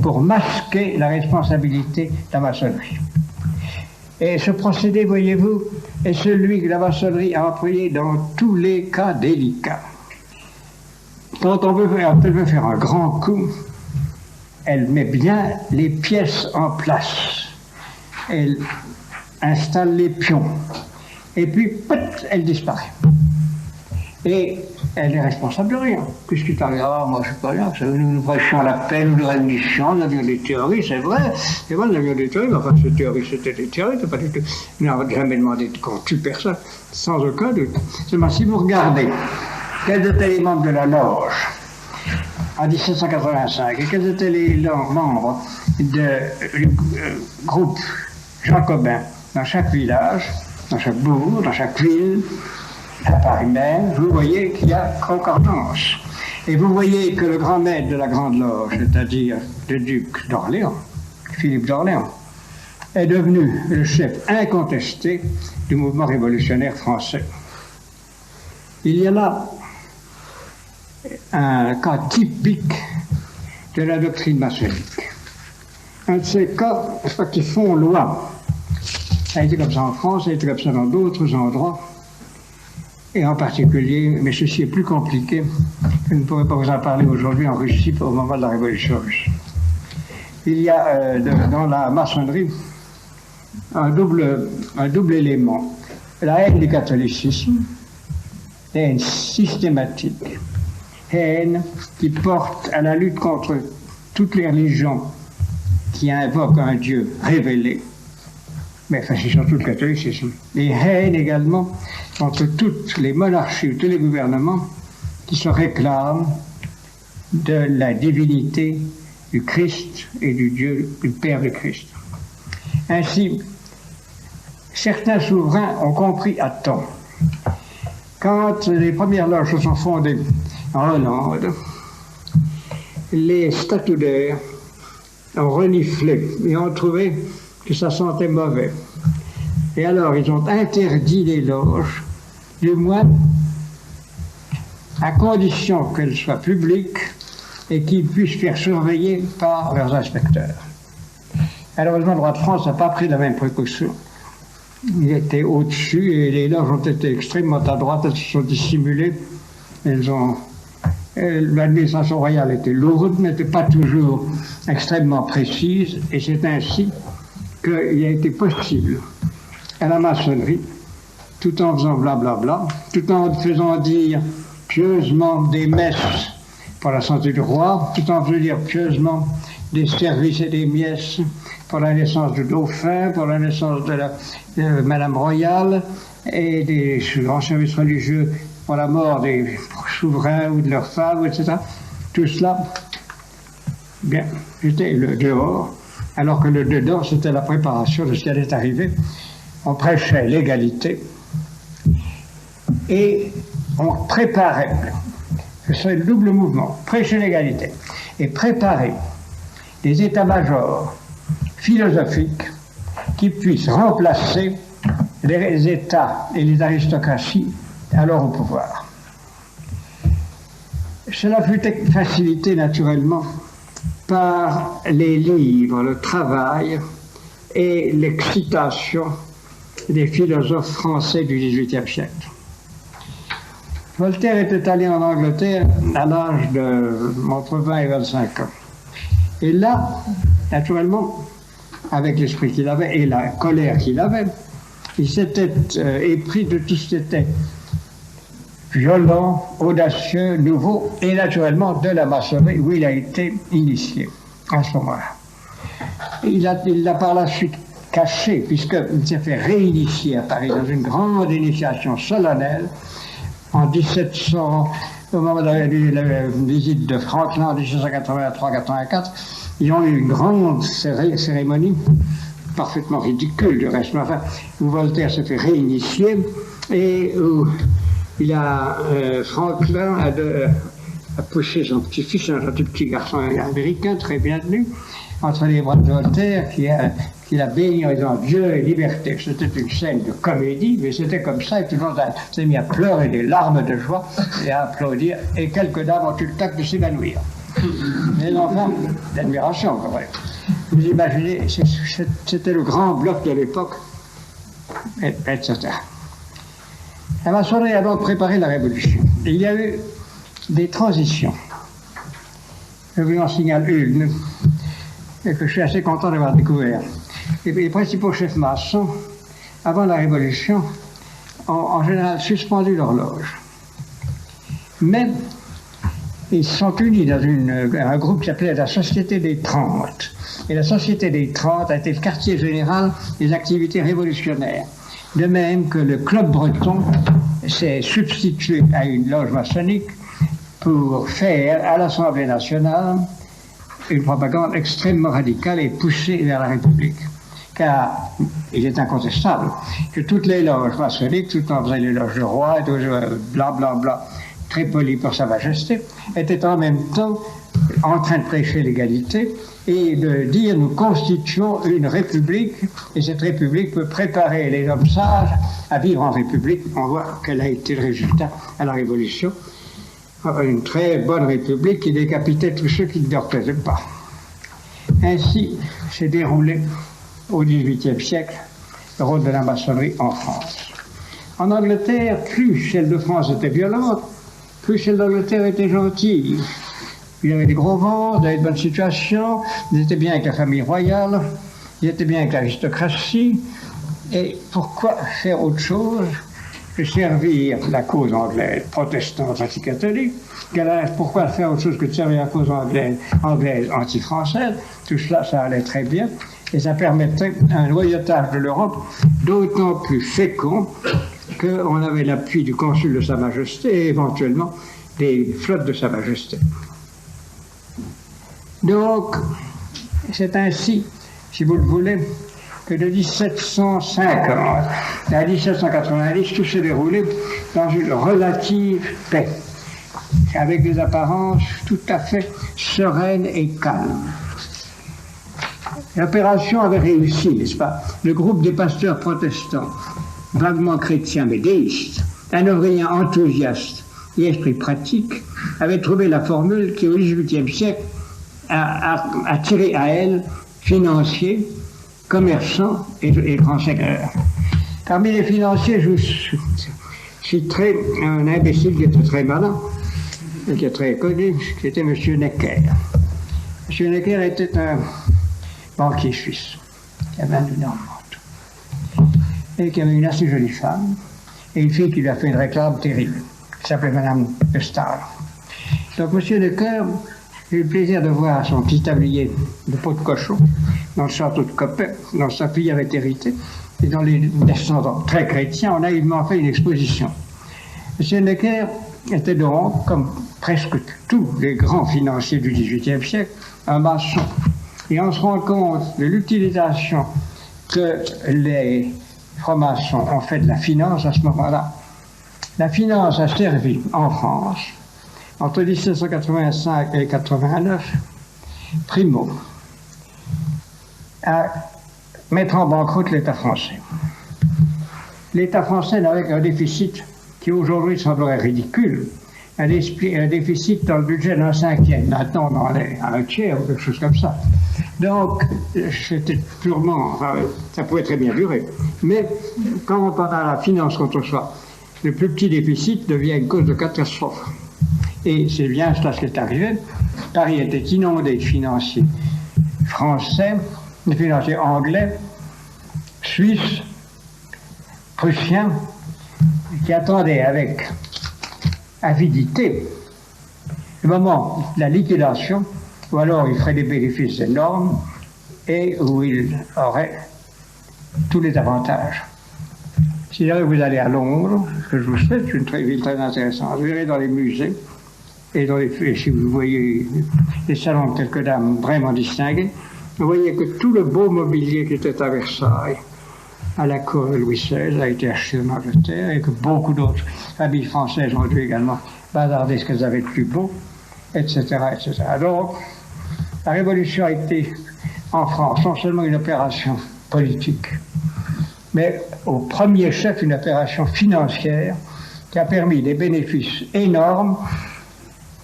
pour masquer la responsabilité de la maçonnerie. Et ce procédé, voyez-vous, est celui que la maçonnerie a employé dans tous les cas délicats. Quand elle veut faire un grand coup, elle met bien les pièces en place. Elle installe les pions. Et puis, elle disparaît. Et elle n'est responsable de rien. Qu'est-ce qui t'arrive? Ah, moi, je ne sais pas rien. Nous prêchons la paix, nous réunissions, nous avions des théories, c'est vrai. C'est vrai, nous avions des théories, mais enfin, ces théories, c'était des théories, c'est pas du tout. Nous n'avons jamais demandé qu'on tue personne, sans aucun doute. Seulement, si vous regardez quels étaient les membres de la loge en 1785 et quels étaient les membres du groupe jacobin dans chaque village, dans chaque bourg, dans chaque ville, à Paris même, vous voyez qu'il y a concordance. Et vous voyez que le grand maître de la Grande Loge, c'est-à-dire le duc d'Orléans, Philippe d'Orléans, est devenu le chef incontesté du mouvement révolutionnaire français. Il y a là un cas typique de la doctrine maçonnique. Un de ces cas qui font loi. Ça a été comme ça en France, ça a été comme ça dans d'autres endroits. Et en particulier, mais ceci est plus compliqué, je ne pourrais pas vous en parler aujourd'hui en Russie au moment de la Révolution russe. Il y a dans la maçonnerie un double élément. La haine du catholicisme, haine systématique, haine qui porte à la lutte contre toutes les religions qui invoquent un Dieu révélé. Mais enfin, c'est surtout le catholicisme. Et haine également contre toutes les monarchies ou tous les gouvernements qui se réclament de la divinité du Christ et du Dieu, du Père du Christ. Ainsi, certains souverains ont compris à temps. Quand les premières loges se sont fondées en Hollande, les statutaires ont reniflé et ont trouvé que ça sentait mauvais. Et alors, ils ont interdit les loges, du moins à condition qu'elles soient publiques et qu'ils puissent faire surveiller par leurs inspecteurs. Malheureusement, le roi de France n'a pas pris la même précaution. Il était au-dessus et les loges ont été extrêmement à droite, elles se sont dissimulées. L'administration royale était lourde, mais n'était pas toujours extrêmement précise, et c'est ainsi qu'il a été possible à la maçonnerie, tout en faisant blablabla, tout en faisant dire pieusement des messes pour la santé du roi, tout en faisant dire pieusement des services et des messes pour la naissance du dauphin, pour la naissance de Madame Royale, et des grands services religieux pour la mort des souverains ou de leurs femmes, etc. Tout cela, bien, c'était le dehors, alors que le dedans, c'était la préparation de ce qui allait arriver. On prêchait l'égalité et on préparait, c'est le double mouvement, prêcher l'égalité et préparer des états-majors philosophiques qui puissent remplacer les États et les aristocraties alors au pouvoir. Cela fut facilité naturellement par les livres, le travail et l'excitation des philosophes français du XVIIIe siècle. Voltaire était allé en Angleterre à l'âge entre 20 et 25 ans. Et là, naturellement, avec l'esprit qu'il avait et la colère qu'il avait, il s'était épris de tout ce qui était violent, audacieux, nouveau, et naturellement de la maçonnerie où il a été initié à ce moment-là. Il l'a par la suite caché, puisqu'il s'est fait réinitier à Paris dans une grande initiation solennelle en 1700, au moment de la visite de Franklin en 1783-84, Ils ont eu une grande cérémonie, parfaitement ridicule du reste, mais enfin, où Voltaire se fait réinitier et où il a Franklin a poussé son petit-fils, un tout petit garçon américain très bien tenu, entre les bras de Voltaire, qui l'a béni en disant Dieu et liberté. C'était une scène de comédie, mais c'était comme ça, et tout le monde s'est mis à pleurer des larmes de joie et à applaudir, et quelques dames ont eu le tact de s'évanouir. Les enfants d'admiration, quand même. Vous imaginez, c'était le grand bloc de l'époque, etc. La maçonnerie a donc préparé la Révolution. Et il y a eu des transitions. Je vous en signale une, et que je suis assez content d'avoir découvert. Les principaux chefs maçons, avant la Révolution, ont en général suspendu l'horloge. Mais ils se sont unis dans un groupe qui s'appelait la Société des 30. Et la Société des 30 a été le quartier général des activités révolutionnaires. De même que le Club breton s'est substitué à une loge maçonnique pour faire à l'Assemblée nationale une propagande extrêmement radicale et poussée vers la République. Car il est incontestable que toutes les loges maçonniques, tout en faisant les loges de roi, et tout, bla bla bla, très poli pour Sa Majesté, étaient en même temps en train de prêcher l'égalité et de dire nous constituons une république et cette république peut préparer les hommes sages à vivre en république. On voit quel a été le résultat à la Révolution. Une très bonne république qui décapitait tous ceux qui ne leur plaisaient pas. Ainsi s'est déroulé au XVIIIe siècle le rôle de la maçonnerie en France. En Angleterre, plus celle de France était violente, plus celle d'Angleterre était gentille. Il y avait des gros vents, il y avait de bonnes situations, ils étaient bien avec la famille royale, ils étaient bien avec l'aristocratie. Et pourquoi faire autre chose que servir la cause anglaise, protestante, anti-catholique? Pourquoi faire autre chose que de servir la cause anglaise, anti-française? Tout cela, ça allait très bien. Et ça permettait un loyautage de l'Europe d'autant plus fécond qu'on avait l'appui du consul de Sa Majesté et éventuellement des flottes de Sa Majesté. Donc, c'est ainsi, si vous le voulez, que de 1750 à 1790, tout s'est déroulé dans une relative paix, avec des apparences tout à fait sereines et calmes. L'opération avait réussi, n'est-ce pas? Le groupe des pasteurs protestants, vaguement chrétiens mais déistes, hanovriens enthousiastes et esprit pratique, avait trouvé la formule qui, au XVIIIe siècle, a tiré à elle financiers, commerçants et grands seigneurs. Parmi les financiers, je vous citerai un imbécile qui était très malin, et qui est très connu, qui était M. Necker. M. Necker était un banquier suisse, qui avait un énorme manteau, et qui avait une assez jolie femme, et une fille qui lui a fait une réclame terrible, qui s'appelait Madame de Staël. Donc M. Necker, j'ai eu le plaisir de voir son petit tablier de peau de cochon dans le château de Coppet, dont sa fille avait hérité, et dont les descendants très chrétiens ont naïvement fait une exposition. M. Necker était donc, comme presque tous les grands financiers du XVIIIe siècle, un maçon. Et on se rend compte de l'utilisation que les francs-maçons ont fait de la finance à ce moment-là. La finance a servi en France, entre 1785 et 89, primo, à mettre en banqueroute l'État français. L'État français n'avait qu'un déficit qui aujourd'hui semblerait ridicule, un déficit dans le budget d'un cinquième. Maintenant, on en est à un tiers ou quelque chose comme ça. Donc, c'était purement, enfin, ça pouvait très bien durer. Mais quand on a la finance contre soi, le plus petit déficit devient une cause de catastrophe. Et c'est bien cela ce qui est arrivé. Paris était inondé de financiers français, de financiers anglais, suisses, prussiens, qui attendaient avec avidité le moment de la liquidation, où alors ils feraient des bénéfices énormes et où ils auraient tous les avantages. Si jamais vous allez à Londres, ce que je vous souhaite, c'est une ville très intéressante, vous verrez dans les musées et si vous voyez les salons de quelques dames vraiment distinguées, vous voyez que tout le beau mobilier qui était à Versailles, à la cour de Louis XVI, a été acheté en Angleterre, et que beaucoup d'autres familles françaises ont dû également bazarder ce qu'elles avaient de plus beau, etc., etc. Donc, la Révolution a été, en France, non seulement une opération politique, mais au premier chef une opération financière qui a permis des bénéfices énormes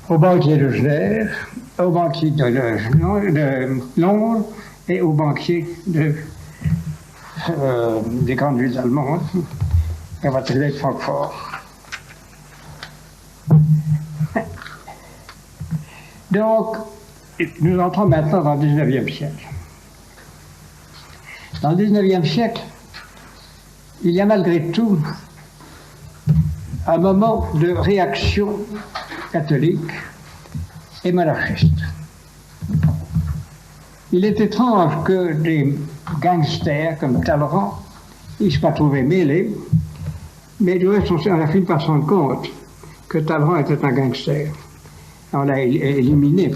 aux banquiers de Genève, aux banquiers de Londres et aux banquiers des grandes villes allemandes, et en particulier de Francfort. Donc, nous entrons maintenant dans le XIXe siècle. Dans le XIXe siècle, il y a malgré tout un moment de réaction catholique et monarchiste. Il est étrange que des gangsters comme Talleyrand ne soient pas trouvés mêlés, mais du reste, on a fini par se rendre compte que Talleyrand était un gangster. On l'a éliminé,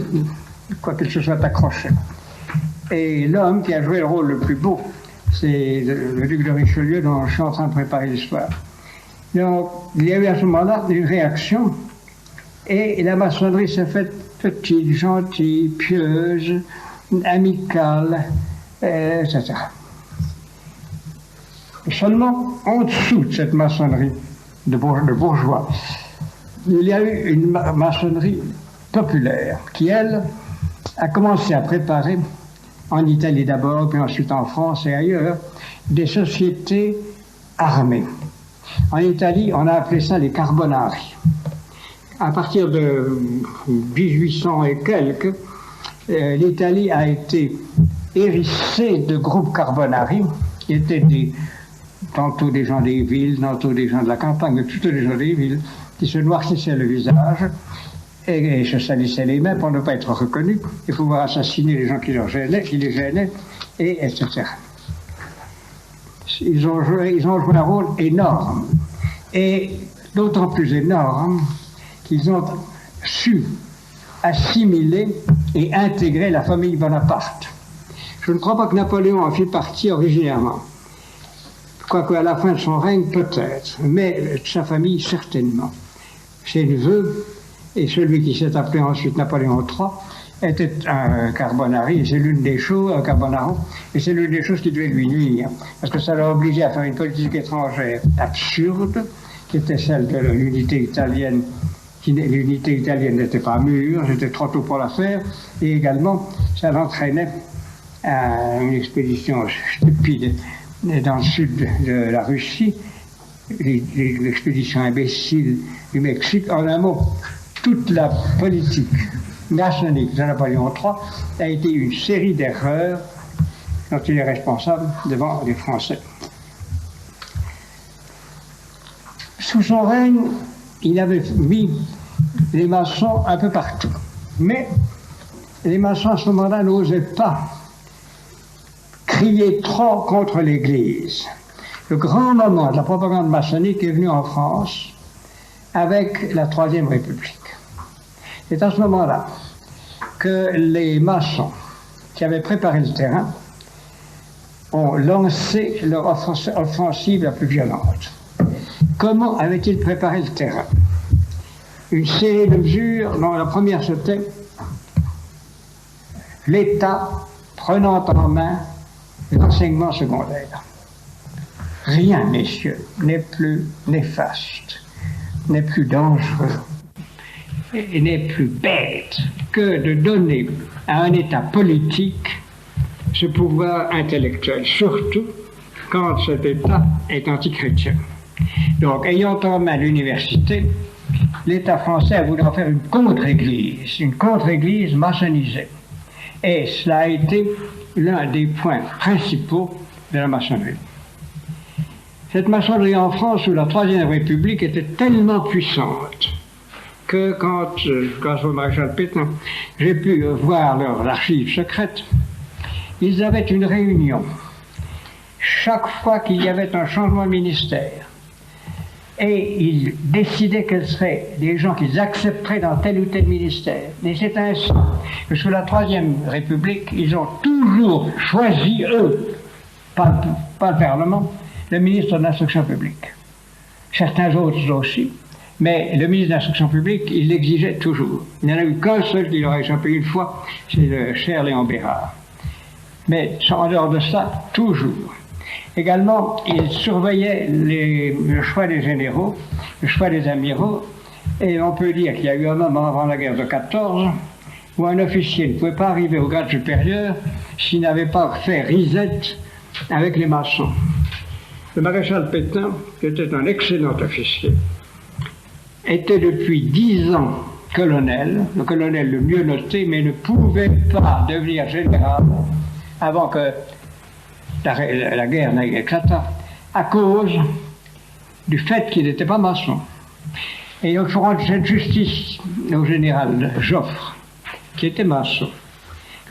quoiqu'il se soit accroché. Et l'homme qui a joué le rôle le plus beau, c'est le duc de Richelieu, dont je suis en train de préparer l'histoire. Donc, il y a eu à ce moment-là une réaction, et la maçonnerie s'est faite petite, gentille, pieuse, amicale, etc. Seulement, en dessous de cette maçonnerie de bourgeois, il y a eu une maçonnerie populaire qui, elle, a commencé à préparer, en Italie d'abord, puis ensuite en France et ailleurs, des sociétés armées. En Italie, on a appelé ça les carbonari. À partir de 1800 et quelques, l'Italie a été hérissée de groupes carbonari, qui étaient tantôt des gens des villes, tantôt des gens de la campagne, mais plutôt des gens des villes, qui se noircissaient le visage et se salissaient les mains pour ne pas être reconnus, et pouvoir assassiner les gens qui les gênaient, et etc. Ils ont joué un rôle énorme, et d'autant plus énorme qu'ils ont su assimiler et intégrer la famille Bonaparte. Je ne crois pas que Napoléon en fit partie originairement, quoique à la fin de son règne peut-être, mais sa famille certainement. Ses neveux, et celui qui s'est appelé ensuite Napoléon III, était un carbonari, et c'est l'une des choses, un carbonaro, et c'est l'une des choses qui devait lui nuire, parce que ça l'a obligé à faire une politique étrangère absurde, qui était celle de l'unité italienne. L'unité italienne n'était pas mûre, c'était trop tôt pour la faire, et également, ça l'entraînait à une expédition stupide dans le sud de la Russie, l'expédition imbécile du Mexique. En un mot, toute la politique maçonnique de Napoléon III a été une série d'erreurs dont il est responsable devant les Français. Sous son règne, il avait mis les maçons un peu partout. Mais les maçons à ce moment-là n'osaient pas crier trop contre l'Église. Le grand moment de la propagande maçonnique est venu en France avec la Troisième République. C'est à ce moment-là que les maçons qui avaient préparé le terrain ont lancé leur offensive la plus violente. Comment avaient-ils préparé le terrain? Une série de mesures dont la première c'était l'État prenant en main l'enseignement secondaire. Rien, messieurs, n'est plus néfaste, n'est plus dangereux et n'est plus bête que de donner à un État politique ce pouvoir intellectuel, surtout quand cet État est antichrétien. Donc, ayant en main l'université, l'État français a voulu en faire une contre-église maçonnisée. Et cela a été l'un des points principaux de la maçonnerie. Cette maçonnerie en France, sous la Troisième République, était tellement puissante que quand, grâce au maréchal Pétain, j'ai pu voir leurs archives secrètes, ils avaient une réunion chaque fois qu'il y avait un changement de ministère. et ils décidaient quels seraient les gens qu'ils accepteraient dans tel ou tel ministère. Et c'est ainsi que sous la Troisième République, ils ont toujours choisi, eux, pas le Parlement, le ministre de l'Instruction publique. Certains autres aussi, mais le ministre de l'Instruction publique, il l'exigeait toujours. Il n'y en a eu qu'un seul qui l'aurait échappé une fois, c'est le cher Léon Bérard. Mais en dehors de ça, toujours. Également, il surveillait le choix des généraux, le choix des amiraux, et on peut dire qu'il y a eu un moment avant la guerre de 14 où un officier ne pouvait pas arriver au grade supérieur s'il n'avait pas fait risette avec les maçons. Le maréchal Pétain, qui était un excellent officier, était depuis 10 ans colonel, le colonel le mieux noté, mais ne pouvait pas devenir général avant que la guerre n'éclata, à cause du fait qu'il n'était pas maçon. Et il faut rendre cette justice au général Joffre, qui était maçon,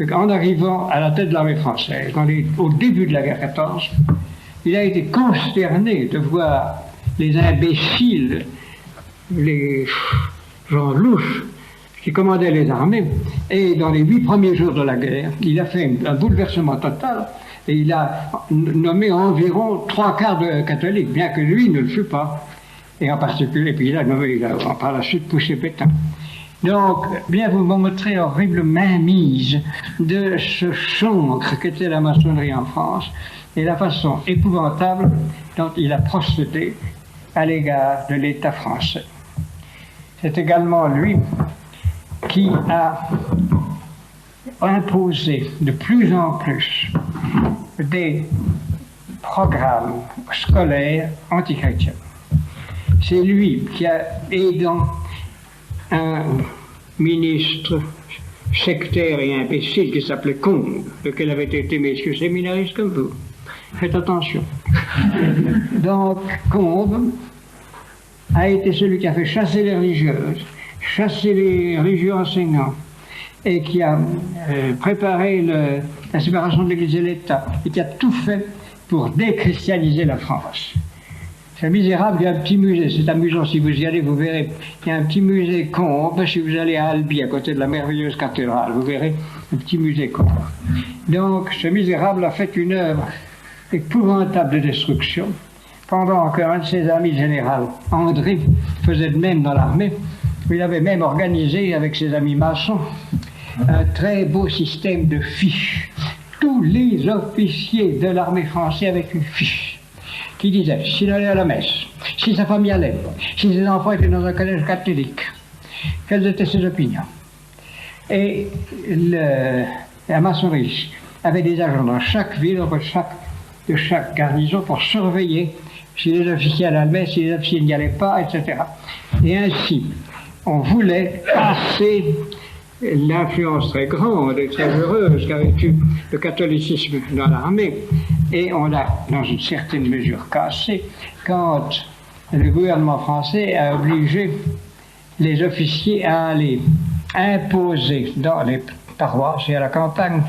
qu'en arrivant à la tête de l'armée française, au début de la guerre 14, il a été consterné de voir les imbéciles, les gens louches qui commandaient les armées, et dans les 8 premiers jours de la guerre, il a fait un bouleversement total, et il a nommé environ 3/4 de catholiques, bien que lui ne le fût pas, et en particulier, puis il a par la suite poussé Pétain. Donc, bien vous montrez l'horrible mainmise de ce chancre qu'était la maçonnerie en France, et la façon épouvantable dont il a procédé à l'égard de l'État français. C'est également lui qui a imposé de plus en plus des programmes scolaires antichrétiens. C'est lui qui a, aidant un ministre sectaire et imbécile qui s'appelait Combes, lequel avait été messieurs séminaristes comme vous. Faites attention. Donc, Combes a été celui qui a fait chasser les religieuses, chasser les religieux enseignants, et qui a préparé la séparation de l'Église et l'État, et qui a tout fait pour déchristianiser la France. C'est misérable, il y a un petit musée, c'est amusant, si vous y allez, vous verrez, il y a un petit musée Combes, si vous allez à Albi, à côté de la merveilleuse cathédrale, vous verrez un petit musée Combes. Donc, ce misérable a fait une œuvre épouvantable de destruction, pendant qu'un de ses amis général, André, faisait de même dans l'armée. Il avait même organisé avec ses amis maçons un très beau système de fiches. Tous les officiers de l'armée française avec une fiche qui disait s'il allait à la messe, si sa famille allait, si ses enfants étaient dans un collège catholique, quelles étaient ses opinions. Et la maçonnerie avait des agents dans chaque ville, de chaque garnison pour surveiller si les officiers allaient à la messe, si les officiers n'y allaient pas, etc. Et ainsi, on voulait passer l'influence très grande et très heureuse qu'avait eu le catholicisme dans l'armée, et on l'a, dans une certaine mesure, cassé quand le gouvernement français a obligé les officiers à aller imposer dans les paroisses et à la campagne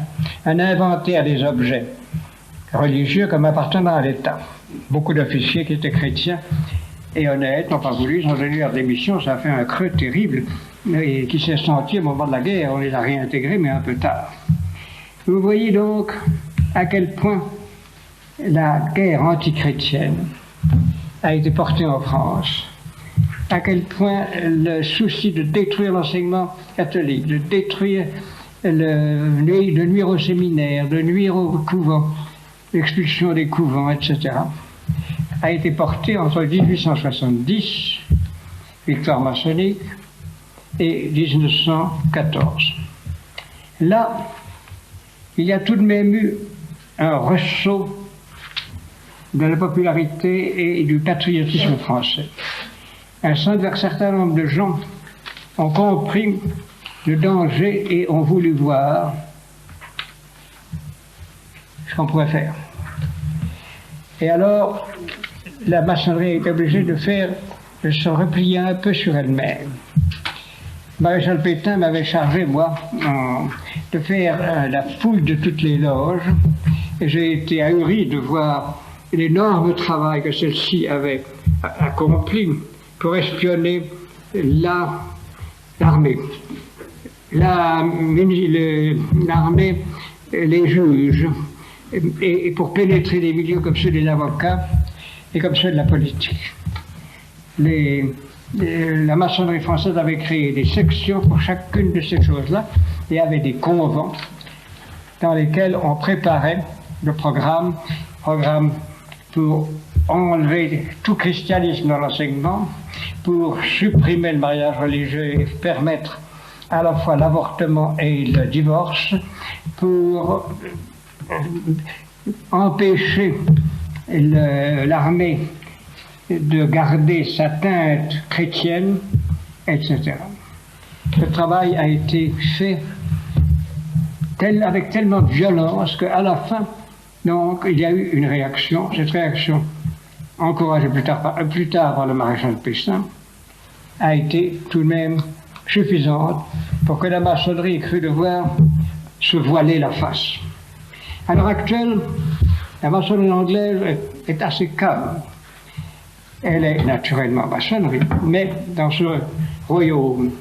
un inventaire des objets religieux comme appartenant à l'État. Beaucoup d'officiers qui étaient chrétiens et honnêtes n'ont pas voulu, ils ont donné leur démission, ça a fait un creux terrible, et qui s'est senti au moment de la guerre, on les a réintégrés, mais un peu tard. Vous voyez donc à quel point la guerre antichrétienne a été portée en France, à quel point le souci de détruire l'enseignement catholique, de détruire, de nuire aux séminaires, de nuire aux couvents, l'expulsion des couvents, etc., a été porté entre 1870, victoire maçonnique, et 1914. Là, il y a tout de même eu un ressaut de la popularité et du patriotisme français. Un certain nombre de gens ont compris le danger et ont voulu voir ce qu'on pourrait faire. Et alors, la maçonnerie est obligée de se replier un peu sur elle-même. Maréchal Pétain m'avait chargé, moi, de faire la fouille de toutes les loges, et j'ai été ahuri de voir l'énorme travail que celle-ci avait accompli pour espionner l'armée. L'armée les juges, et pour pénétrer des milieux comme ceux des avocats et comme ceux de la politique. La maçonnerie française avait créé des sections pour chacune de ces choses-là et avait des convents dans lesquels on préparait le programme pour enlever tout christianisme dans l'enseignement, pour supprimer le mariage religieux et permettre à la fois l'avortement et le divorce, pour empêcher l'armée de garder sa teinte chrétienne, etc. Le travail a été fait avec tellement de violence qu'à la fin, donc, il y a eu une réaction. Cette réaction, encouragée plus tard par le maréchal Pétain, a été tout de même suffisante pour que la maçonnerie ait cru devoir se voiler la face. À l'heure actuelle, la maçonnerie anglaise est assez calme. Elle est naturellement maçonnerie, mais dans ce royaume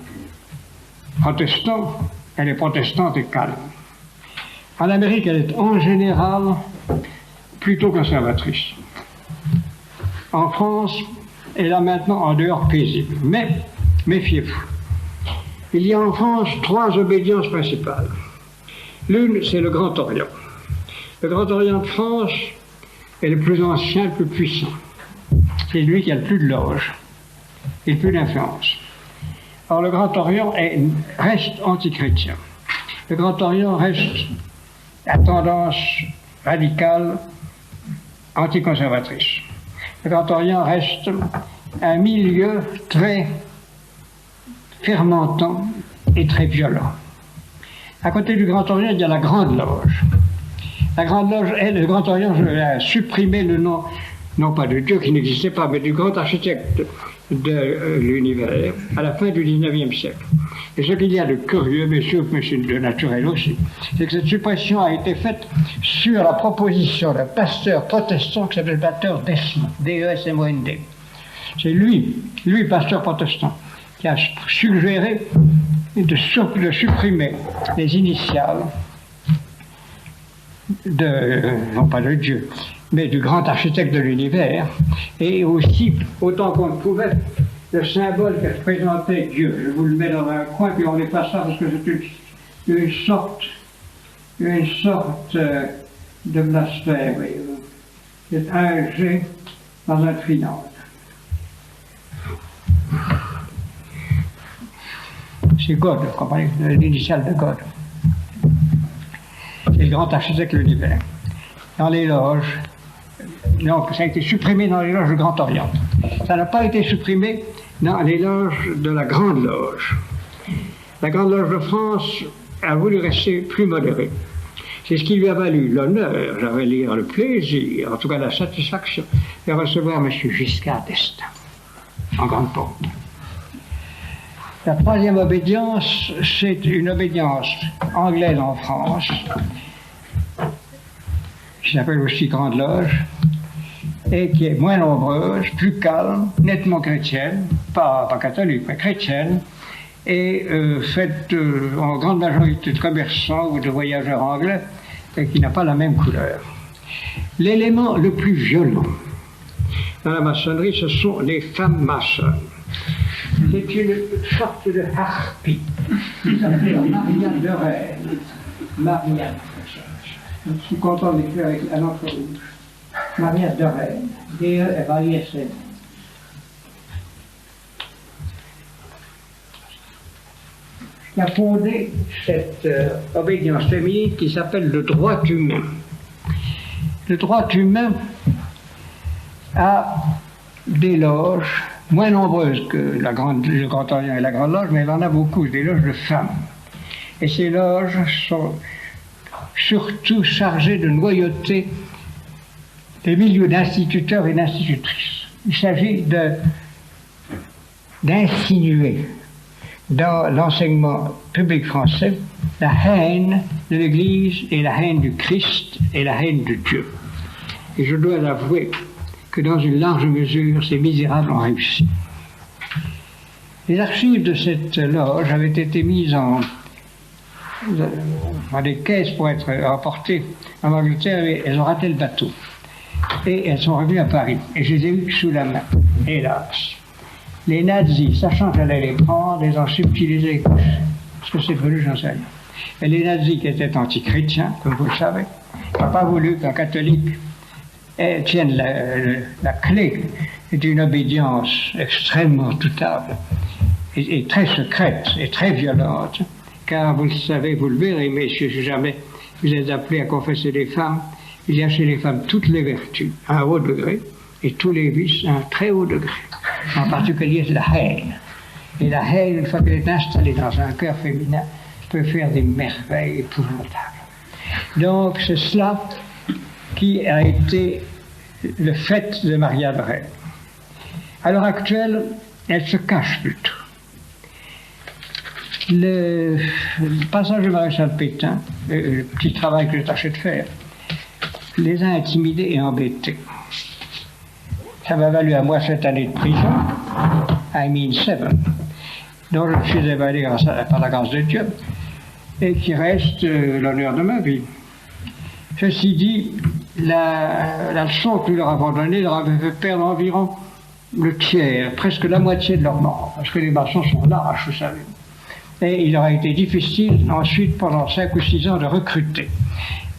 protestant, elle est protestante et calme. En Amérique, elle est en général plutôt conservatrice. En France, elle a maintenant en dehors paisible. Mais, méfiez-vous. Il y a en France 3 obédiences principales. L'une, c'est le Grand Orient. Le Grand Orient de France est le plus ancien, le plus puissant. C'est lui qui a le plus de loges et le plus d'influence. Or, le Grand Orient reste antichrétien. Le Grand Orient reste à tendance radicale anticonservatrice. Le Grand Orient reste un milieu très fermentant et très violent. À côté du Grand Orient, il y a la Grande Loge. La Grande Loge, le Grand Orient a supprimé le nom, non pas de Dieu qui n'existait pas, mais du grand architecte de l'univers à la fin du XIXe siècle. Et ce qu'il y a de curieux, mais de naturel aussi, c'est que cette suppression a été faite sur la proposition d'un pasteur protestant qui s'appelle le pasteur Desmond, D-E-S-M-O-N-D. C'est lui, pasteur protestant, qui a suggéré de supprimer les initiales non pas de Dieu, mais du grand architecte de l'univers, et aussi, autant qu'on le pouvait, le symbole que représentait Dieu. Je vous le mets dans un coin, puis on n'est pas ça parce que c'est une sorte de blasphème. C'est un G dans un trinôme. C'est God, vous comprenez, l'initiale de God. C'est le grand architecte de l'univers. Dans les loges, donc ça a été supprimé dans les loges du Grand Orient. Ça n'a pas été supprimé dans les loges de la Grande Loge. La Grande Loge de France a voulu rester plus modérée. C'est ce qui lui a valu l'honneur, j'avais dire le plaisir, en tout cas la satisfaction, de recevoir M. Giscard d'Estaing, en grande pompe. La troisième obédience, c'est une obédience anglaise en France, qui s'appelle aussi Grande Loge, et qui est moins nombreuse, plus calme, nettement chrétienne, pas catholique, mais chrétienne, et faite en grande majorité de commerçants ou de voyageurs anglais, et qui n'a pas la même couleur. L'élément le plus violent dans la maçonnerie, ce sont les femmes maçonnes. C'est une sorte de harpie qui s'appelle Marianne de Rennes. Marianne. Je suis content d'écrire avec un encre rouge. Marianne de Rennes. D-E-R-A-I-S-N. Qui a fondé cette obédience féminine qui s'appelle le droit humain. Le droit humain a des loges moins nombreuses que le Grand Orient et la Grande Loge, mais il en a beaucoup, des loges de femmes. Et ces loges sont surtout chargées de noyauter des milieux d'instituteurs et d'institutrices. Il s'agit d'insinuer dans l'enseignement public français la haine de l'Église et la haine du Christ et la haine de Dieu. Et je dois l'avouer que dans une large mesure, ces misérables ont réussi. Les archives de cette loge avaient été mises dans des caisses pour être emportées en Angleterre, et elles ont raté le bateau. Et elles sont revenues à Paris. Et je les ai eues sous la main, hélas. Les nazis, sachant que j'allais les prendre, les ont subtilisés. Ce que c'est devenu, j'en sais rien. Et les nazis, qui étaient antichrétiens, comme vous le savez, n'ont pas voulu qu'un catholique tienne la clé d'une obédience extrêmement redoutable et très secrète et très violente, car vous le savez, vous le verrez, messieurs, si jamais vous êtes appelés à confesser les femmes, il y a chez les femmes toutes les vertus à un haut degré et tous les vices à un très haut degré. En particulier la haine. Et la haine, une fois qu'elle est installée dans un cœur féminin, peut faire des merveilles épouvantables. Donc c'est cela qui a été le fait de Maria de Rennes. À l'heure actuelle, elle se cache plutôt. Le passage de maréchal Pétain, le petit travail que j'ai tâché de faire, les a intimidés et embêtés. Ça m'a valu à moi 7 années de prison, I mean 7, dont je suis évadé par la grâce de Dieu, et qui reste l'honneur de ma vie. Ceci dit, la leçon que nous leur avons donnée leur avait fait perdre environ le tiers, presque la moitié de leurs membres, parce que les maçons sont lâches, vous savez. Et il leur a été difficile ensuite, pendant 5 ou 6 ans, de recruter.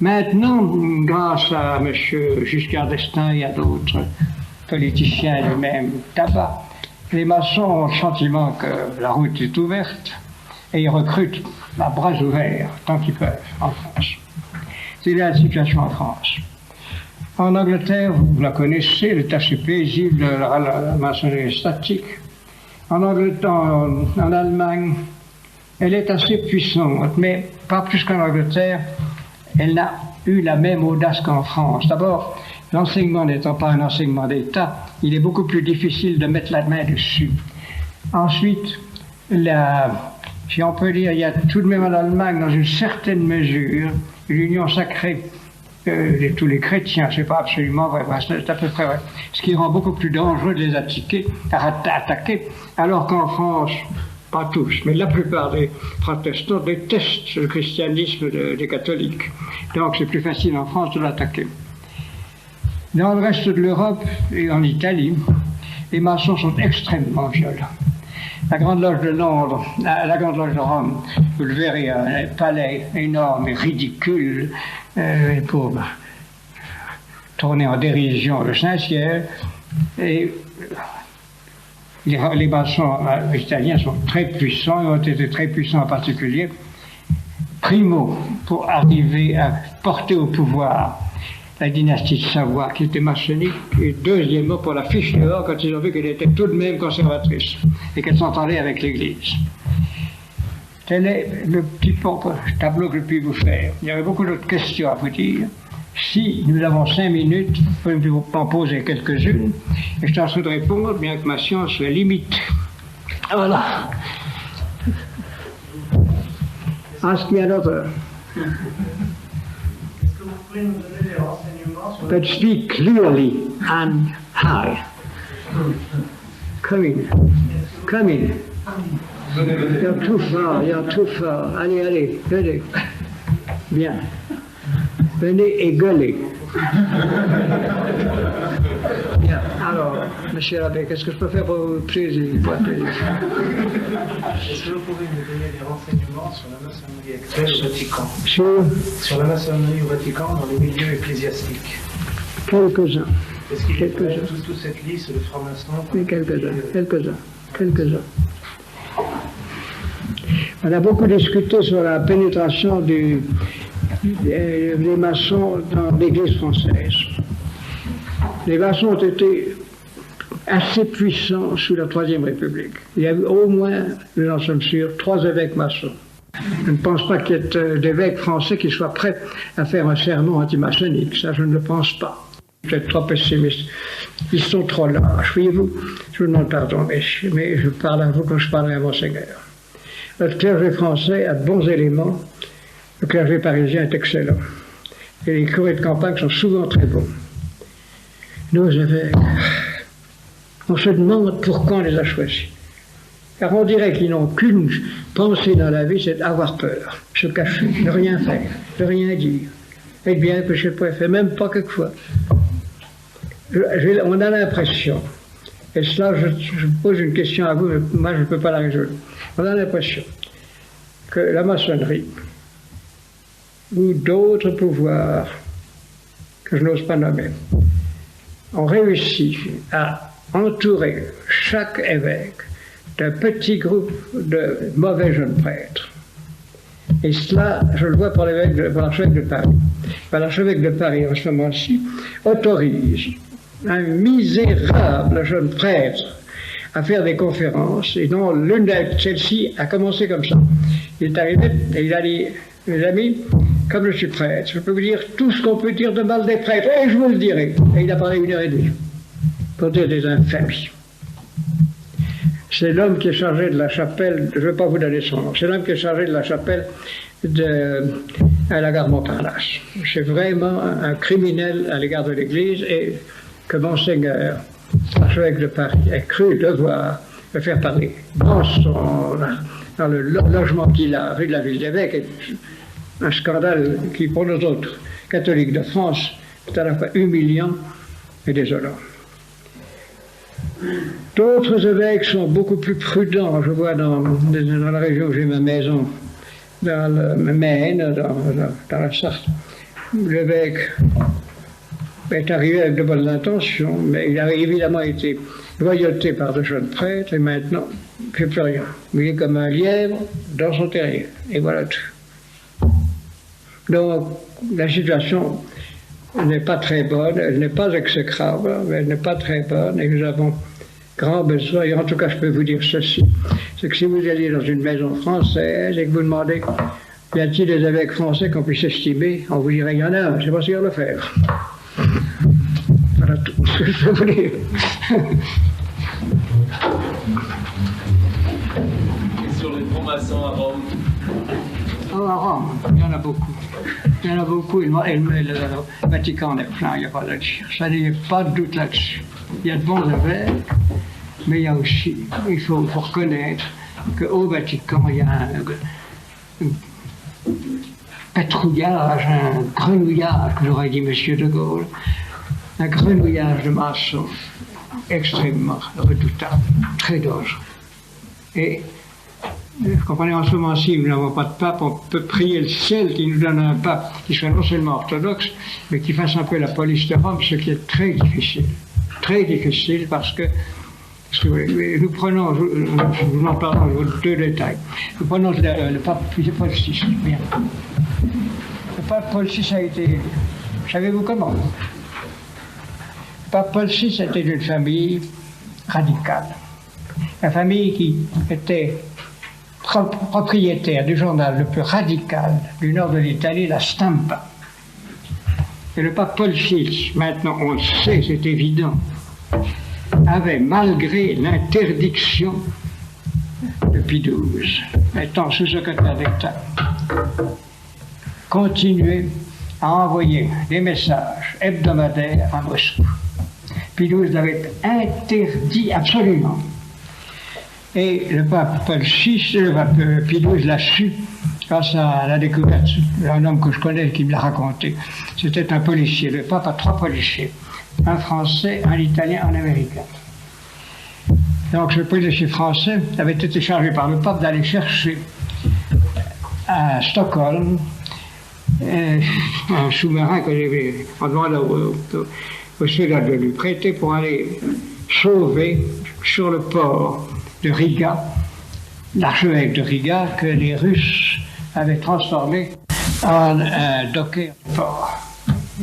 Maintenant, grâce à M. Giscard d'Estaing et à d'autres politiciens du même tabac, les maçons ont le sentiment que la route est ouverte et ils recrutent à bras ouverts tant qu'ils peuvent en France. C'est la situation en France. En Angleterre, vous la connaissez, elle est assez paisible, la maçonnerie statique. En Angleterre, en Allemagne, elle est assez puissante, mais pas plus qu'en Angleterre, elle n'a eu la même audace qu'en France. D'abord, l'enseignement n'étant pas un enseignement d'État, il est beaucoup plus difficile de mettre la main dessus. Ensuite, si on peut dire, il y a tout de même en Allemagne, dans une certaine mesure, l'union sacrée de tous les chrétiens, c'est pas absolument vrai, c'est à peu près vrai. Ce qui rend beaucoup plus dangereux de les attaquer, alors qu'en France, pas tous, mais la plupart des protestants détestent le christianisme des catholiques. Donc c'est plus facile en France de l'attaquer. Dans le reste de l'Europe et en Italie, les maçons sont extrêmement violents. La Grande Loge de Londres, la Grande Loge de Rome, vous le verrez, un palais énorme et ridicule pour tourner en dérision le Saint-Ciel. Et les maçons italiens sont très puissants, et ont été très puissants en particulier. Primo, pour arriver à porter au pouvoir la dynastie de Savoie, qui était maçonnique, et deuxièmement pour la fiche dehors quand ils ont vu qu'elle était tout de même conservatrice et qu'elle s'entendait avec l'Église. Tel est le petit tableau que je puis vous faire. Il y avait beaucoup d'autres questions à vous dire. Si nous avons 5 minutes, vous pouvez vous en poser quelques-unes, et je t'en de répondre, bien que ma science soit limitée. Voilà. Ask me another. Est-ce que vous pouvez nous donner des renseignements sur... But speak clearly and high. Come in. Come in. You're too far, you're too far. Allez, allez, venez. Bien. Venez et gueulez. Bien. Alors, monsieur l'abbé, qu'est-ce que je peux faire pour vous plaisir? Est-ce que vous pouvez nous donner des renseignements sur la maçonnerie actuelle au Vatican? Sur la maçonnerie au Vatican dans les milieux ecclésiastiques? Quelques-uns. Est-ce qu'il y a toute cette liste de francs-maçons? Oui, quelques-uns. On a beaucoup discuté sur la pénétration des maçons dans l'Église française. Les maçons ont été assez puissants sous la Troisième République. Il y a eu au moins, nous en sommes sûrs, 3 évêques maçons. Je ne pense pas qu'il y ait d'évêques français qui soient prêts à faire un sermon anti-maçonnique. Ça, je ne le pense pas. Peut-être trop pessimiste. Ils sont trop lâches, voyez-vous. Je vous demande pardon, messieurs, mais je parle à vous comme je parlerai à Monseigneur. Le clergé français a de bons éléments. Le clergé parisien est excellent. Et les courriers de campagne sont souvent très bons. nos évêques, on se demande pourquoi on les a choisis. Car on dirait qu'ils n'ont qu'une pensée dans la vie, c'est d'avoir peur, se cacher, ne rien faire, ne rien dire. Eh bien, que je ne pourrais faire même pas quelquefois. On a l'impression, et cela, je pose une question à vous, mais moi je ne peux pas la résoudre. On a l'impression que la maçonnerie ou d'autres pouvoirs que je n'ose pas nommer ont réussi à entourer chaque évêque d'un petit groupe de mauvais jeunes prêtres. Et cela, je le vois par l'archevêque de Paris. L'archevêque de Paris, en ce moment-ci, autorise un misérable jeune prêtre à faire des conférences, et dont l'une de celles-ci a commencé comme ça. Il est arrivé et il a dit, mes amis, comme je suis prêtre, je peux vous dire tout ce qu'on peut dire de mal des prêtres, et je vous le dirai. Et il a parlé 1h30 pour dire des infamies. C'est l'homme qui est chargé de la chapelle, je ne vais pas vous donner son nom, c'est l'homme qui est chargé de la chapelle à la gare Montparnasse. C'est vraiment un criminel à l'égard de l'Église, et que Monseigneur, l'archevêque de Paris, a cru devoir le faire parler dans le logement qu'il a, rue de la Ville-d'Évêque. Un scandale qui, pour nous autres catholiques de France, est à la fois humiliant et désolant. D'autres évêques sont beaucoup plus prudents. Je vois dans la région où j'ai ma maison, dans le Maine, dans la Sarthe, l'évêque est arrivé avec de bonnes intentions, mais il a évidemment été loyauté par de jeunes prêtres, et maintenant, il ne fait plus rien. Il est comme un lièvre dans son terrier, et voilà tout. Donc, la situation n'est pas très bonne, elle n'est pas exécrable, mais elle n'est pas très bonne, et nous avons grand besoin, et en tout cas, je peux vous dire ceci, c'est que si vous allez dans une maison française et que vous demandez, y a-t-il des évêques français qu'on puisse estimer, on vous dirait, il y en a un, je ne sais pas si on va le faire. Voilà tout ce que je peux vous dire. Et sur les francs-maçons à Rome? Oh, à Rome, il y en a beaucoup. Il y en a beaucoup, et le Vatican est plein, il n'y a pas là-dessus. Ça n'y a pas de doute là-dessus. Il y a de bons évêques, mais il y a aussi, il faut reconnaître qu'au Vatican, il y a un pétrouillage, un grenouillage, que j'aurais dit M. de Gaulle, un grenouillage de maçons extrêmement redoutable, très dangereux. Et vous comprenez, en ce moment-ci, nous n'avons pas de pape, on peut prier le ciel qui nous donne un pape qui soit non seulement orthodoxe, mais qui fasse un peu la police de Rome, ce qui est très difficile parce que nous prenons, je vous en parle dans deux détails, nous prenons le pape Paul VI, bien. Le pape Paul VI a été élu. Savez-vous comment? Le pape Paul VI était d'une famille radicale. Une famille qui était propriétaire du journal le plus radical du nord de l'Italie, la Stampa. Et le pape Paul VI, maintenant on le sait, c'est évident, avait, malgré l'interdiction de Pie XII, étant sous-secrétaire d'État, continué à envoyer des messages hebdomadaires à Moscou. Pie XII l'avait interdit absolument. Et le pape Paul VI, le pape Pie XII l'a su grâce à la découverte d'un homme que je connais qui me l'a raconté. C'était un policier. Le pape a 3 policiers. Un français, un italien, un américain. Donc ce policier français avait été chargé par le pape d'aller chercher à Stockholm un sous-marin que j'avais demandé au soldat de lui prêter pour aller sauver sur le port de Riga, l'archevêque de Riga, que les Russes avaient transformé en un docker de port.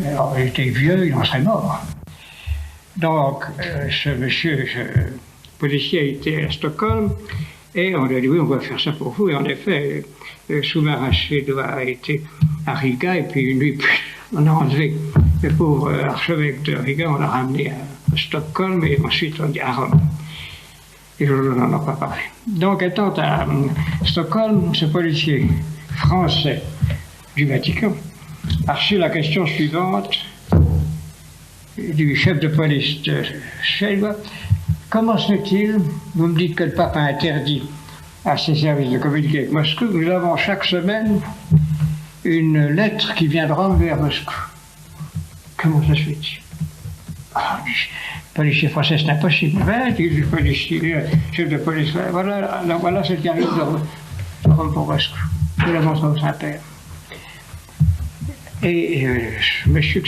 Alors, il était vieux, il en serait mort. Donc, ce policier a été à Stockholm, et on lui a dit, oui, on va faire ça pour vous. Et en effet, le sous-marin suédois a été à Riga, et puis une nuit, on a enlevé le pauvre archevêque de Riga, on l'a ramené à Stockholm, et ensuite on dit à Rome. Et je n'en ai pas parlé. Donc, étant à Stockholm, ce policier français du Vatican a reçu la question suivante. du chef de police de Chelva. Comment se fait-il, vous me dites que le pape a interdit à ses services de communiquer avec Moscou, nous avons chaque semaine une lettre qui vient de Rome vers Moscou. Comment ça se fait-il? Policier français, c'est impossible. Le policier, chef de police, voilà ce qui arrive de Rome pour Moscou. Je la montre au Saint-Père. Et monsieur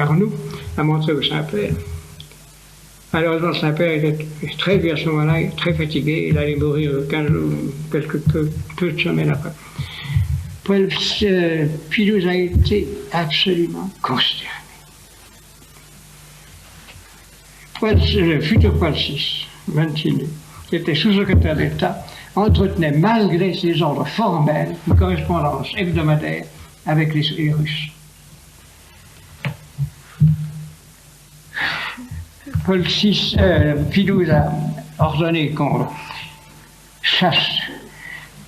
Arnoux a montré au Saint-Père. Malheureusement, le Saint-Père était très vieux à ce moment-là, très fatigué. Il allait mourir 15 jours, peu de semaines après. Paul Pidouze a été absolument consterné. Le futur Paul VI, Mancini, qui était sous-secrétaire d'État, entretenait, malgré ses ordres formels, une correspondance hebdomadaire avec les Russes. Paul VI, Pidouze a ordonné qu'on chasse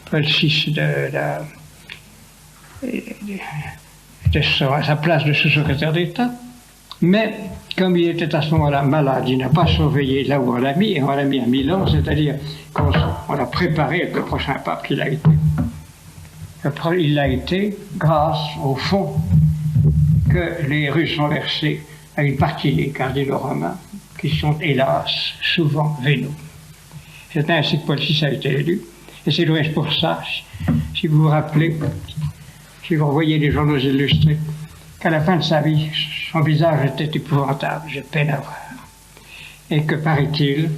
Paul VI de sa place de sous-secrétaire d'État, mais comme il était à ce moment-là malade, il n'a pas surveillé là où on l'a mis, et on l'a mis à Milan, c'est-à-dire qu'on l'a préparé avec le prochain pape qu'il a été. Il l'a été grâce au fonds que les Russes ont versé à une partie des cardinaux romains, qui sont hélas souvent vénaux. C'est ainsi que Paul VI a été élu, et c'est dommage pour ça, si vous vous rappelez, si vous revoyez les journaux illustrés, qu'à la fin de sa vie, son visage était épouvantable, j'ai peine à voir. Et que, paraît-il,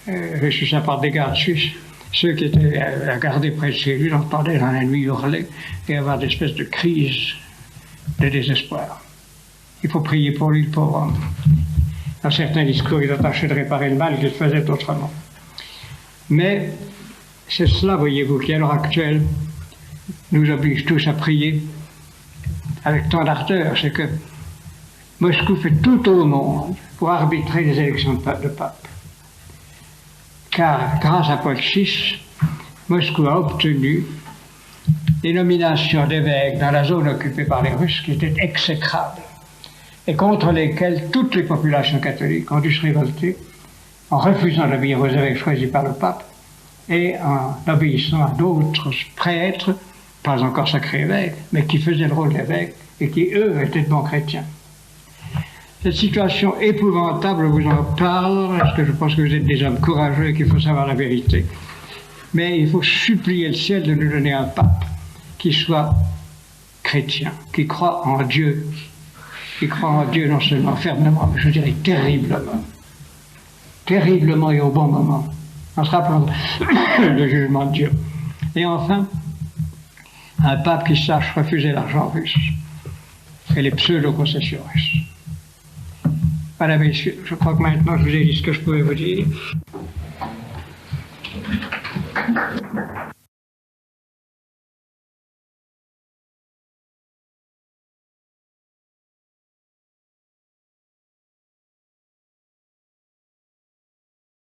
je suis ça par des gardes suisses, ceux qui étaient à garder près de chez lui l'entendaient dans la nuit hurler et avoir des espèces de crises de désespoir. Il faut prier pour lui, le pauvre homme. Dans certains discours, il a tâché de réparer le mal qu'il faisait autrement. Mais c'est cela, voyez-vous, qui à l'heure actuelle nous oblige tous à prier avec tant d'ardeur, c'est que Moscou fait tout au monde pour arbitrer les élections de pape. Car grâce à Paul VI, Moscou a obtenu des nominations d'évêques dans la zone occupée par les Russes qui étaient exécrables et contre lesquelles toutes les populations catholiques ont dû se révolter en refusant d'obéir aux évêques choisis par le pape et en obéissant à d'autres prêtres, pas encore sacrés évêques, mais qui faisaient le rôle d'évêques et qui, eux, étaient de bons chrétiens. Cette situation épouvantable, je vous en parle, parce que je pense que vous êtes des hommes courageux et qu'il faut savoir la vérité. Mais il faut supplier le ciel de nous donner un pape qui soit chrétien, qui croit en Dieu non seulement fermement, mais je dirais terriblement. Terriblement et au bon moment, en se rappelant le jugement de Dieu. Et enfin, un pape qui sache refuser l'argent russe et les pseudo-concessions russes. Voilà, messieurs, je crois que maintenant je vous ai dit ce que je pouvais vous dire.